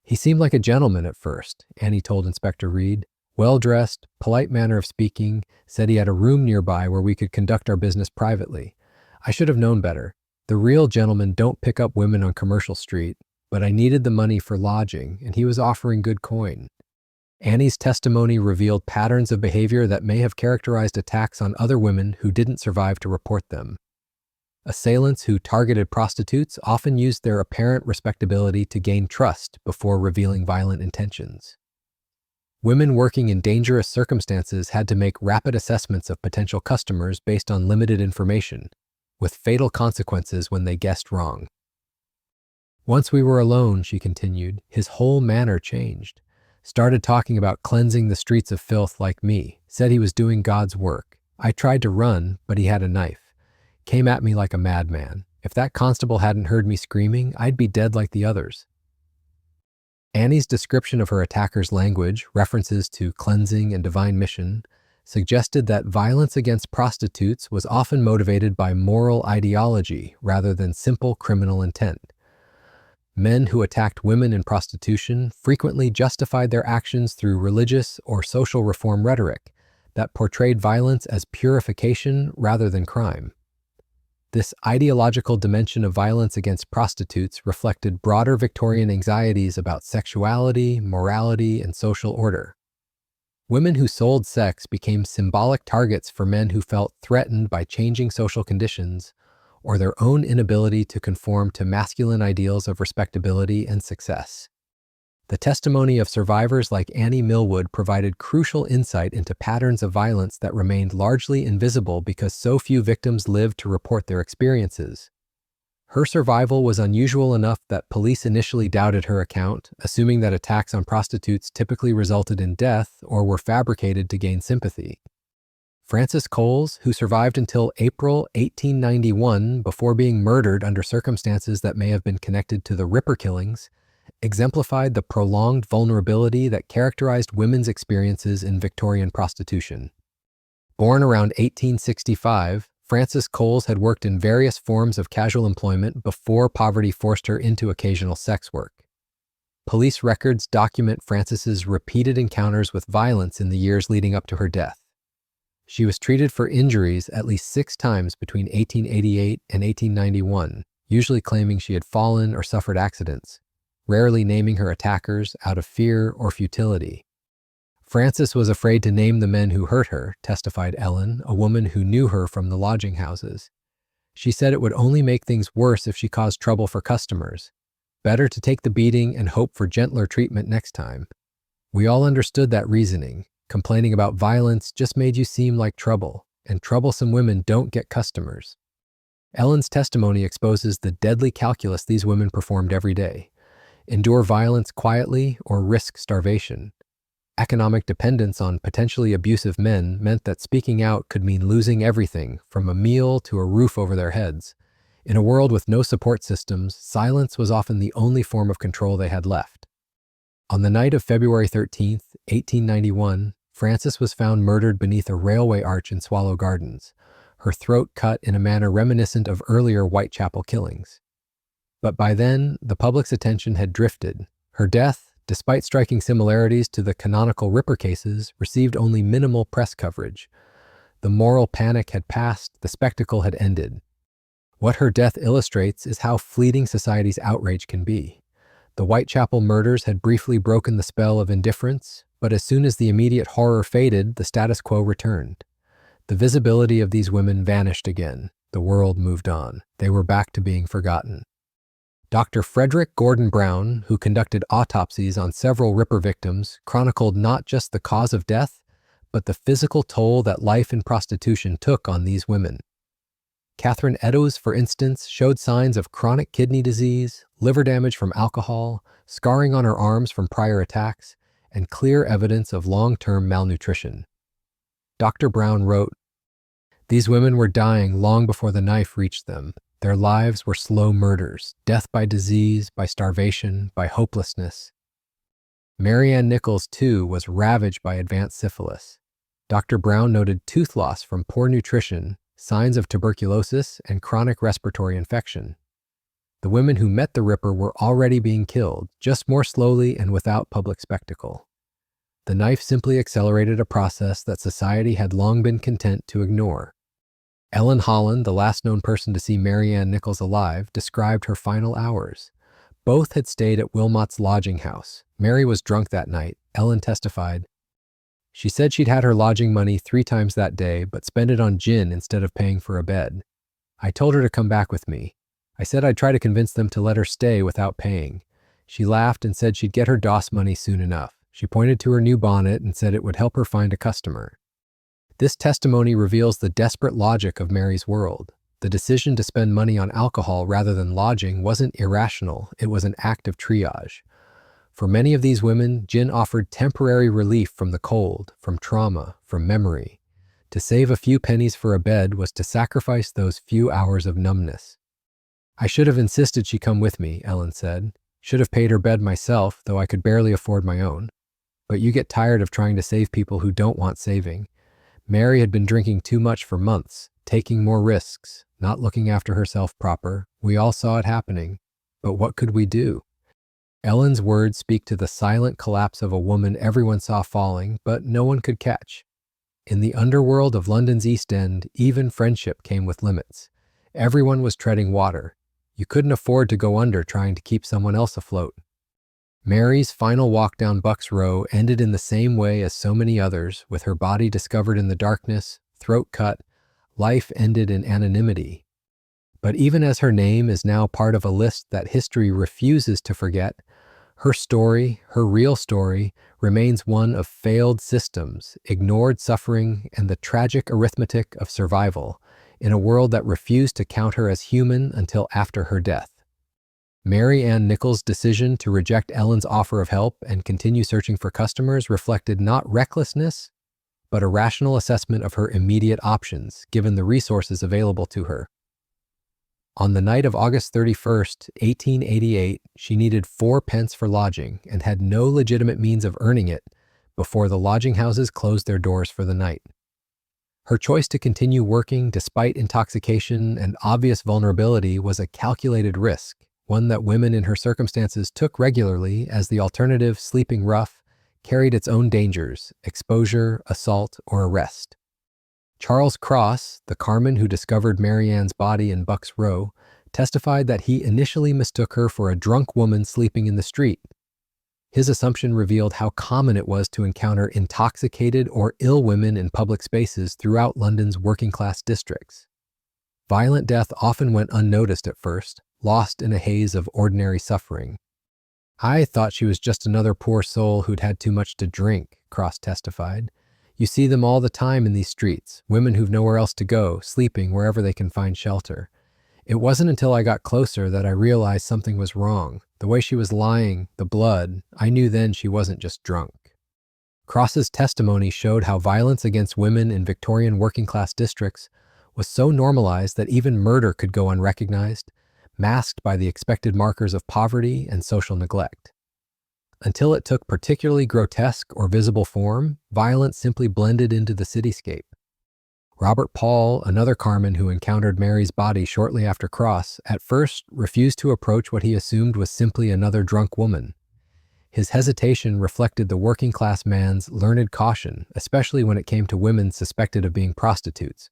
"He seemed like a gentleman at first," Annie told Inspector Reed. "Well-dressed, polite manner of speaking, said he had a room nearby where we could conduct our business privately. I should have known better. The real gentlemen don't pick up women on Commercial Street, but I needed the money for lodging, and he was offering good coin." Annie's testimony revealed patterns of behavior that may have characterized attacks on other women who didn't survive to report them. Assailants who targeted prostitutes often used their apparent respectability to gain trust before revealing violent intentions. Women working in dangerous circumstances had to make rapid assessments of potential customers based on limited information, with fatal consequences when they guessed wrong. "Once we were alone," she continued, "his whole manner changed. Started talking about cleansing the streets of filth like me, said he was doing God's work. I tried to run, but he had a knife. Came at me like a madman. If that constable hadn't heard me screaming, I'd be dead like the others." Annie's description of her attacker's language, references to cleansing and divine mission, suggested that violence against prostitutes was often motivated by moral ideology rather than simple criminal intent. Men who attacked women in prostitution frequently justified their actions through religious or social reform rhetoric that portrayed violence as purification rather than crime. This ideological dimension of violence against prostitutes reflected broader Victorian anxieties about sexuality, morality, and social order. Women who sold sex became symbolic targets for men who felt threatened by changing social conditions or their own inability to conform to masculine ideals of respectability and success. The testimony of survivors like Annie Millwood provided crucial insight into patterns of violence that remained largely invisible because so few victims lived to report their experiences. Her survival was unusual enough that police initially doubted her account, assuming that attacks on prostitutes typically resulted in death or were fabricated to gain sympathy. Frances Coles, who survived until April 1891 before being murdered under circumstances that may have been connected to the Ripper killings, exemplified the prolonged vulnerability that characterized women's experiences in Victorian prostitution. Born around 1865, Frances Coles had worked in various forms of casual employment before poverty forced her into occasional sex work. Police records document Frances's repeated encounters with violence in the years leading up to her death. She was treated for injuries at least 6 times between 1888 and 1891, usually claiming she had fallen or suffered accidents, rarely naming her attackers out of fear or futility. Frances was afraid to name the men who hurt her, testified Ellen, a woman who knew her from the lodging houses. She said it would only make things worse if she caused trouble for customers. Better to take the beating and hope for gentler treatment next time. We all understood that reasoning. Complaining about violence just made you seem like trouble, and troublesome women don't get customers. Ellen's testimony exposes the deadly calculus these women performed every day. Endure violence quietly or risk starvation. Economic dependence on potentially abusive men meant that speaking out could mean losing everything, from a meal to a roof over their heads. In a world with no support systems, silence was often the only form of control they had left. On the night of February 13th, 1891, Frances was found murdered beneath a railway arch in Swallow Gardens, her throat cut in a manner reminiscent of earlier Whitechapel killings. But by then, the public's attention had drifted. Her death, despite striking similarities to the canonical Ripper cases, received only minimal press coverage. The moral panic had passed, the spectacle had ended. What her death illustrates is how fleeting society's outrage can be. The Whitechapel murders had briefly broken the spell of indifference, but as soon as the immediate horror faded, the status quo returned. The visibility of these women vanished again. The world moved on. They were back to being forgotten. Dr. Frederick Gordon Brown, who conducted autopsies on several Ripper victims, chronicled not just the cause of death, but the physical toll that life in prostitution took on these women. Catherine Eddowes, for instance, showed signs of chronic kidney disease, liver damage from alcohol, scarring on her arms from prior attacks, and clear evidence of long-term malnutrition. Dr. Brown wrote, "These women were dying long before the knife reached them. Their lives were slow murders, death by disease, by starvation, by hopelessness." Mary Ann Nichols, too, was ravaged by advanced syphilis. Dr. Brown noted tooth loss from poor nutrition, signs of tuberculosis, and chronic respiratory infection. The women who met the Ripper were already being killed, just more slowly and without public spectacle. The knife simply accelerated a process that society had long been content to ignore. Ellen Holland, the last known person to see Mary Ann Nichols alive, described her final hours. Both had stayed at Wilmot's lodging house. Mary was drunk that night. Ellen testified, "She said she'd had her lodging money 3 times that day, but spent it on gin instead of paying for a bed. I told her to come back with me. I said I'd try to convince them to let her stay without paying. She laughed and said she'd get her DOS money soon enough. She pointed to her new bonnet and said it would help her find a customer." This testimony reveals the desperate logic of Mary's world. The decision to spend money on alcohol rather than lodging wasn't irrational, it was an act of triage. For many of these women, gin offered temporary relief from the cold, from trauma, from memory. To save a few pennies for a bed was to sacrifice those few hours of numbness. "I should have insisted she come with me," Ellen said. "Should have paid her bed myself, though I could barely afford my own. But you get tired of trying to save people who don't want saving." Mary had been drinking too much for months, taking more risks, not looking after herself proper. We all saw it happening. But what could we do? Ellen's words speak to the silent collapse of a woman everyone saw falling, but no one could catch. In the underworld of London's East End, even friendship came with limits. Everyone was treading water. You couldn't afford to go under trying to keep someone else afloat. Mary's final walk down Bucks Row ended in the same way as so many others, with her body discovered in the darkness, throat cut. Life ended in anonymity. But even as her name is now part of a list that history refuses to forget, her story, her real story, remains one of failed systems, ignored suffering, and the tragic arithmetic of survival in a world that refused to count her as human until after her death. Mary Ann Nichols' decision to reject Ellen's offer of help and continue searching for customers reflected not recklessness, but a rational assessment of her immediate options, given the resources available to her. On the night of August 31st, 1888, she needed 4 pence for lodging and had no legitimate means of earning it before the lodging houses closed their doors for the night. Her choice to continue working despite intoxication and obvious vulnerability was a calculated risk, one that women in her circumstances took regularly, as the alternative, sleeping rough, carried its own dangers: exposure, assault, or arrest. Charles Cross, the carman who discovered Mary Ann's body in Bucks Row, testified that he initially mistook her for a drunk woman sleeping in the street. His assumption revealed how common it was to encounter intoxicated or ill women in public spaces throughout London's working-class districts. Violent death often went unnoticed at first, lost in a haze of ordinary suffering. "I thought she was just another poor soul who'd had too much to drink," Cross testified. "You see them all the time in these streets, women who've nowhere else to go, sleeping wherever they can find shelter. It wasn't until I got closer that I realized something was wrong. The way she was lying, the blood, I knew then she wasn't just drunk." Cross's testimony showed how violence against women in Victorian working-class districts was so normalized that even murder could go unrecognized, masked by the expected markers of poverty and social neglect. Until it took particularly grotesque or visible form, violence simply blended into the cityscape. Robert Paul, another carman who encountered Mary's body shortly after Cross, at first refused to approach what he assumed was simply another drunk woman. His hesitation reflected the working-class man's learned caution, especially when it came to women suspected of being prostitutes.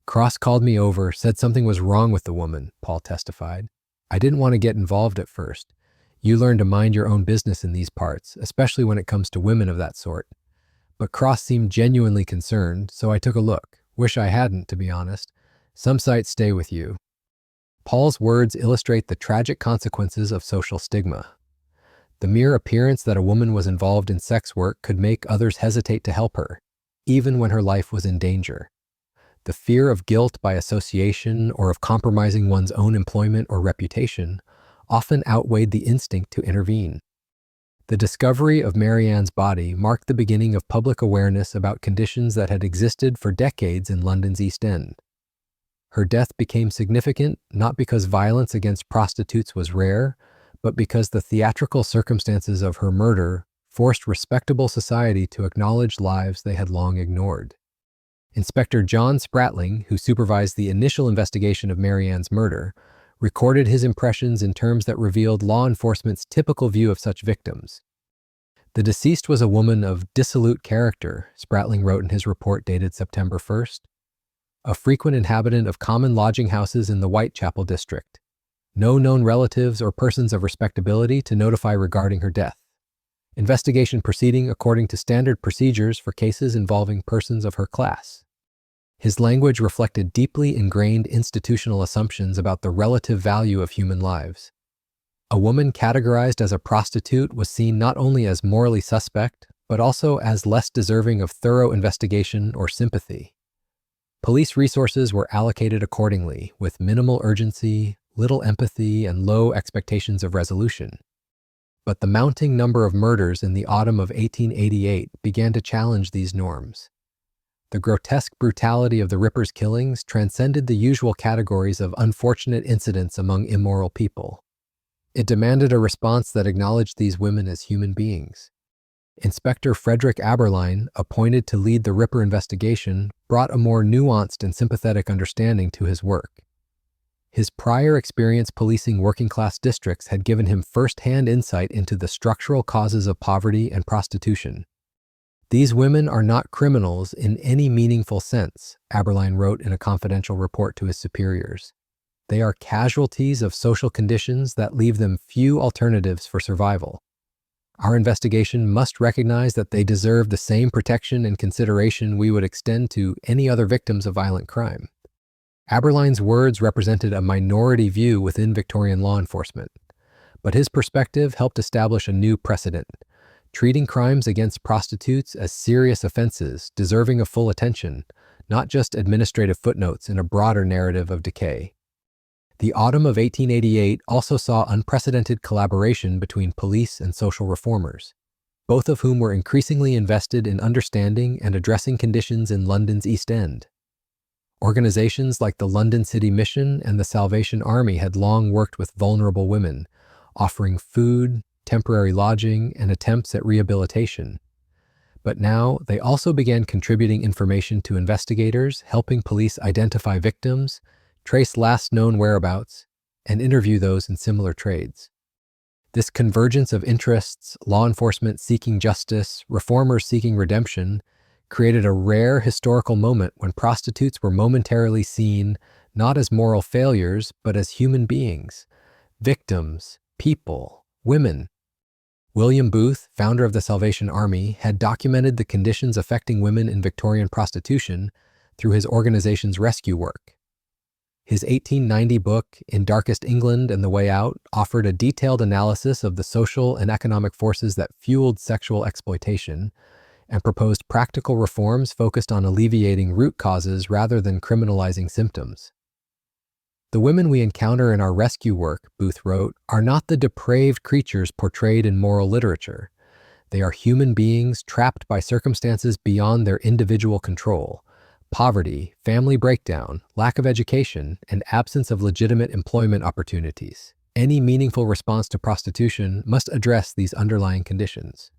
"Cross called me over, said something was wrong with the woman," Paul testified. "I didn't want to get involved at first. You learn to mind your own business in these parts, especially when it comes to women of that sort. But Cross seemed genuinely concerned, so I took a look. Wish I hadn't, to be honest. Some sights stay with you." Paul's words illustrate the tragic consequences of social stigma. The mere appearance that a woman was involved in sex work could make others hesitate to help her, even when her life was in danger. The fear of guilt by association or of compromising one's own employment or reputation often outweighed the instinct to intervene. The discovery of Mary Ann's body marked the beginning of public awareness about conditions that had existed for decades in London's East End. Her death became significant not because violence against prostitutes was rare, but because the theatrical circumstances of her murder forced respectable society to acknowledge lives they had long ignored. Inspector John Spratling, who supervised the initial investigation of Mary Ann's murder, recorded his impressions in terms that revealed law enforcement's typical view of such victims. "The deceased was a woman of dissolute character," Spratling wrote in his report dated September 1st, "a frequent inhabitant of common lodging houses in the Whitechapel district. No known relatives or persons of respectability to notify regarding her death. Investigation proceeding according to standard procedures for cases involving persons of her class." His language reflected deeply ingrained institutional assumptions about the relative value of human lives. A woman categorized as a prostitute was seen not only as morally suspect, but also as less deserving of thorough investigation or sympathy. Police resources were allocated accordingly, with minimal urgency, little empathy, and low expectations of resolution. But the mounting number of murders in the autumn of 1888 began to challenge these norms. The grotesque brutality of the Ripper's killings transcended the usual categories of unfortunate incidents among immoral people. It demanded a response that acknowledged these women as human beings. Inspector Frederick Aberline, appointed to lead the Ripper investigation, brought a more nuanced and sympathetic understanding to his work. His prior experience policing working-class districts had given him first-hand insight into the structural causes of poverty and prostitution. "These women are not criminals in any meaningful sense," Aberline wrote in a confidential report to his superiors. "They are casualties of social conditions that leave them few alternatives for survival. Our investigation must recognize that they deserve the same protection and consideration we would extend to any other victims of violent crime." Aberline's words represented a minority view within Victorian law enforcement, but his perspective helped establish a new precedent, treating crimes against prostitutes as serious offenses deserving of full attention, not just administrative footnotes in a broader narrative of decay. The autumn of 1888 also saw unprecedented collaboration between police and social reformers, both of whom were increasingly invested in understanding and addressing conditions in London's East End. Organizations like the London City Mission and the Salvation Army had long worked with vulnerable women, offering food, temporary lodging, and attempts at rehabilitation. But now they also began contributing information to investigators, helping police identify victims, trace last known whereabouts, and interview those in similar trades. This convergence of interests, law enforcement seeking justice, reformers seeking redemption, created a rare historical moment when prostitutes were momentarily seen not as moral failures, but as human beings, victims, people, women. William Booth, founder of the Salvation Army, had documented the conditions affecting women in Victorian prostitution through his organization's rescue work. His 1890 book, In Darkest England and the Way Out, offered a detailed analysis of the social and economic forces that fueled sexual exploitation and proposed practical reforms focused on alleviating root causes rather than criminalizing symptoms. The women we encounter in our rescue work, Booth wrote, are not the depraved creatures portrayed in moral literature. They are human beings trapped by circumstances beyond their individual control. Poverty, family breakdown, lack of education, and absence of legitimate employment opportunities. Any meaningful response to prostitution must address these underlying conditions.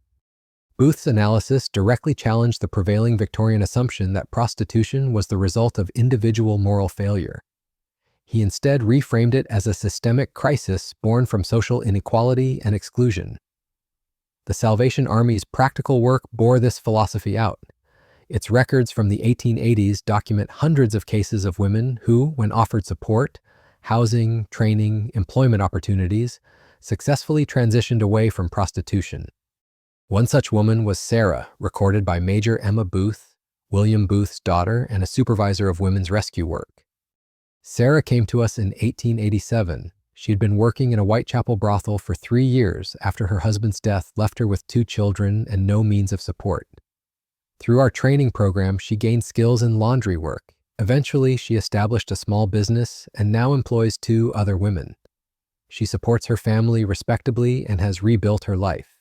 Booth's analysis directly challenged the prevailing Victorian assumption that prostitution was the result of individual moral failure. He instead reframed it as a systemic crisis born from social inequality and exclusion. The Salvation Army's practical work bore this philosophy out. Its records from the 1880s document hundreds of cases of women who, when offered support, housing, training, employment opportunities, successfully transitioned away from prostitution. One such woman was Sarah, recorded by Major Emma Booth, William Booth's daughter and a supervisor of women's rescue work. Sarah came to us in 1887. She had been working in a Whitechapel brothel for 3 years after her husband's death left her with 2 children and no means of support. Through our training program, she gained skills in laundry work. Eventually, she established a small business and now employs 2 other women. She supports her family respectably and has rebuilt her life.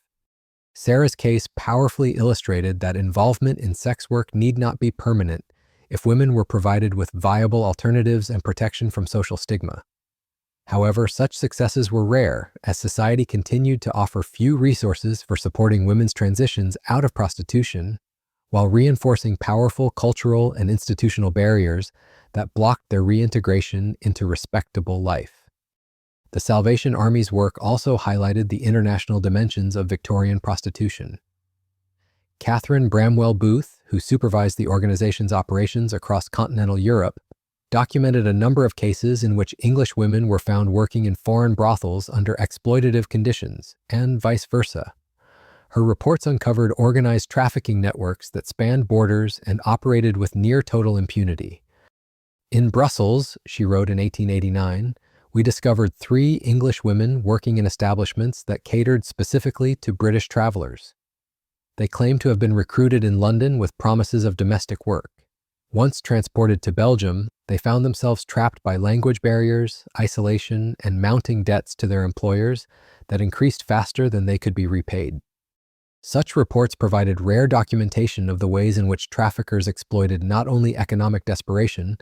Sarah's case powerfully illustrated that involvement in sex work need not be permanent if women were provided with viable alternatives and protection from social stigma. However, such successes were rare as society continued to offer few resources for supporting women's transitions out of prostitution, while reinforcing powerful cultural and institutional barriers that blocked their reintegration into respectable life. The Salvation Army's work also highlighted the international dimensions of Victorian prostitution. Catherine Bramwell Booth, who supervised the organization's operations across continental Europe, documented a number of cases in which English women were found working in foreign brothels under exploitative conditions, and vice versa. Her reports uncovered organized trafficking networks that spanned borders and operated with near-total impunity. In Brussels, she wrote in 1889, we discovered 3 English women working in establishments that catered specifically to British travelers. They claimed to have been recruited in London with promises of domestic work. Once transported to Belgium, they found themselves trapped by language barriers, isolation, and mounting debts to their employers that increased faster than they could be repaid. Such reports provided rare documentation of the ways in which traffickers exploited not only economic desperation,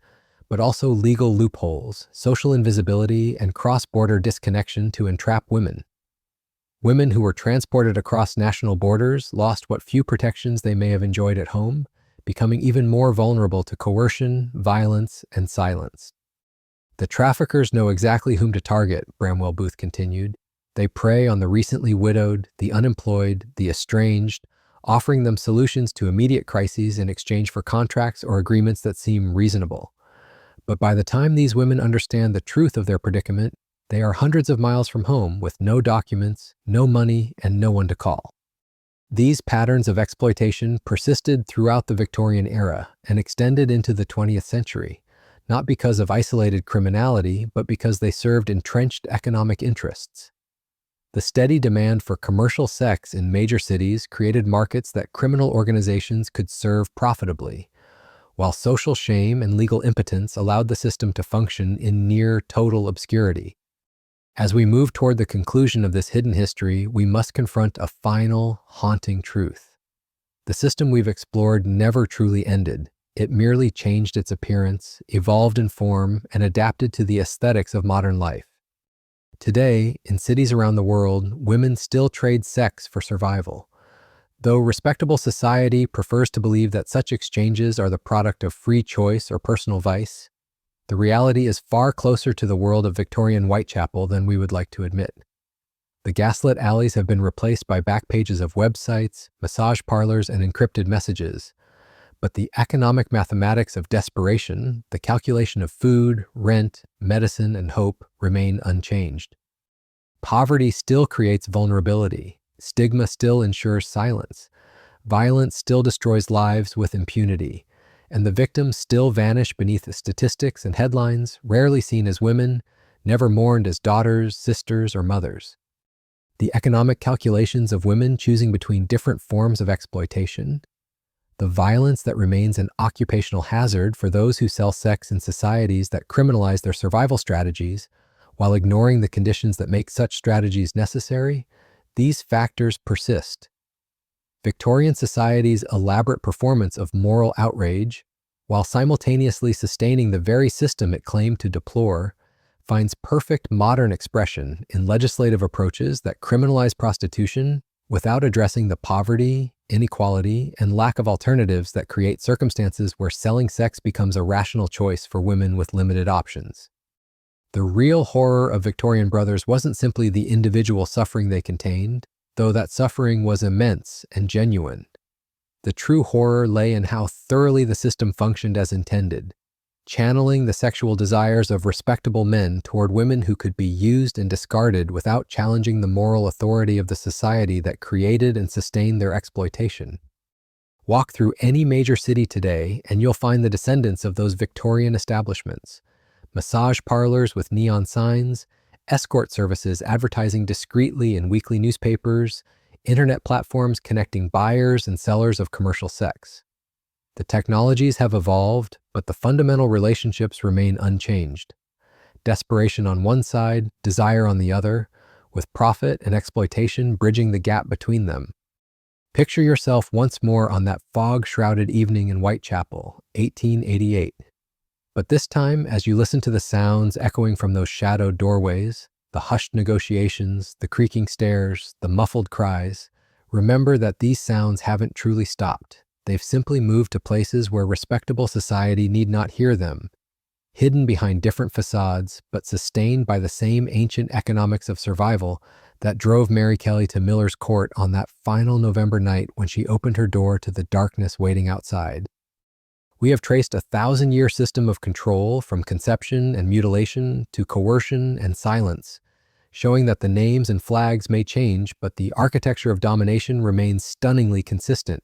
but also legal loopholes, social invisibility, and cross-border disconnection to entrap women. Women who were transported across national borders lost what few protections they may have enjoyed at home, becoming even more vulnerable to coercion, violence, and silence. The traffickers know exactly whom to target, Bramwell Booth continued. They prey on the recently widowed, the unemployed, the estranged, offering them solutions to immediate crises in exchange for contracts or agreements that seem reasonable. But by the time these women understand the truth of their predicament, they are hundreds of miles from home with no documents, no money, and no one to call. These patterns of exploitation persisted throughout the Victorian era and extended into the 20th century, not because of isolated criminality, but because they served entrenched economic interests. The steady demand for commercial sex in major cities created markets that criminal organizations could serve profitably, while social shame and legal impotence allowed the system to function in near total obscurity. As we move toward the conclusion of this hidden history, we must confront a final, haunting truth. The system we've explored never truly ended. It merely changed its appearance, evolved in form, and adapted to the aesthetics of modern life. Today, in cities around the world, women still trade sex for survival. Though respectable society prefers to believe that such exchanges are the product of free choice or personal vice, the reality is far closer to the world of Victorian Whitechapel than we would like to admit. The gaslit alleys have been replaced by back pages of websites, massage parlors, and encrypted messages. But the economic mathematics of desperation, the calculation of food, rent, medicine, and hope remain unchanged. Poverty still creates vulnerability. Stigma still ensures silence. Violence still destroys lives with impunity. And the victims still vanish beneath the statistics and headlines, rarely seen as women, never mourned as daughters, sisters, or mothers. The economic calculations of women choosing between different forms of exploitation, the violence that remains an occupational hazard for those who sell sex in societies that criminalize their survival strategies, while ignoring the conditions that make such strategies necessary, these factors persist. Victorian society's elaborate performance of moral outrage, while simultaneously sustaining the very system it claimed to deplore, finds perfect modern expression in legislative approaches that criminalize prostitution without addressing the poverty, inequality, and lack of alternatives that create circumstances where selling sex becomes a rational choice for women with limited options. The real horror of Victorian Brothels wasn't simply the individual suffering they contained, though that suffering was immense and genuine. The true horror lay in how thoroughly the system functioned as intended, channeling the sexual desires of respectable men toward women who could be used and discarded without challenging the moral authority of the society that created and sustained their exploitation. Walk through any major city today and you'll find the descendants of those Victorian establishments. Massage parlors with neon signs, escort services advertising discreetly in weekly newspapers, internet platforms connecting buyers and sellers of commercial sex. The technologies have evolved, but the fundamental relationships remain unchanged. Desperation on one side, desire on the other, with profit and exploitation bridging the gap between them. Picture yourself once more on that fog-shrouded evening in Whitechapel, 1888. But this time, as you listen to the sounds echoing from those shadowed doorways, the hushed negotiations, the creaking stairs, the muffled cries, remember that these sounds haven't truly stopped. They've simply moved to places where respectable society need not hear them, hidden behind different facades, but sustained by the same ancient economics of survival that drove Mary Kelly to Miller's Court on that final November night when she opened her door to the darkness waiting outside. We have traced a 1,000-year system of control from conception and mutilation to coercion and silence, showing that the names and flags may change, but the architecture of domination remains stunningly consistent.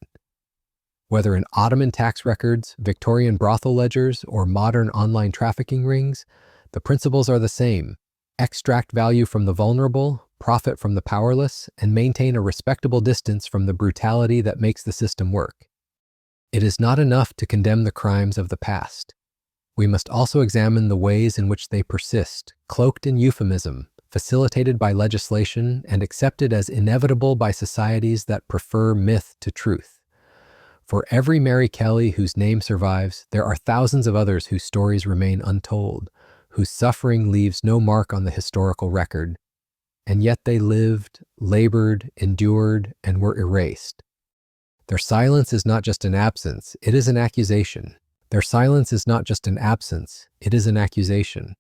Whether in Ottoman tax records, Victorian brothel ledgers, or modern online trafficking rings, the principles are the same. Extract value from the vulnerable, profit from the powerless, and maintain a respectable distance from the brutality that makes the system work. It is not enough to condemn the crimes of the past. We must also examine the ways in which they persist, cloaked in euphemism, facilitated by legislation, and accepted as inevitable by societies that prefer myth to truth. For every Mary Kelly whose name survives, there are thousands of others whose stories remain untold, whose suffering leaves no mark on the historical record. And yet they lived, labored, endured, and were erased. Their silence is not just an absence, it is an accusation. Their silence is not just an absence, it is an accusation.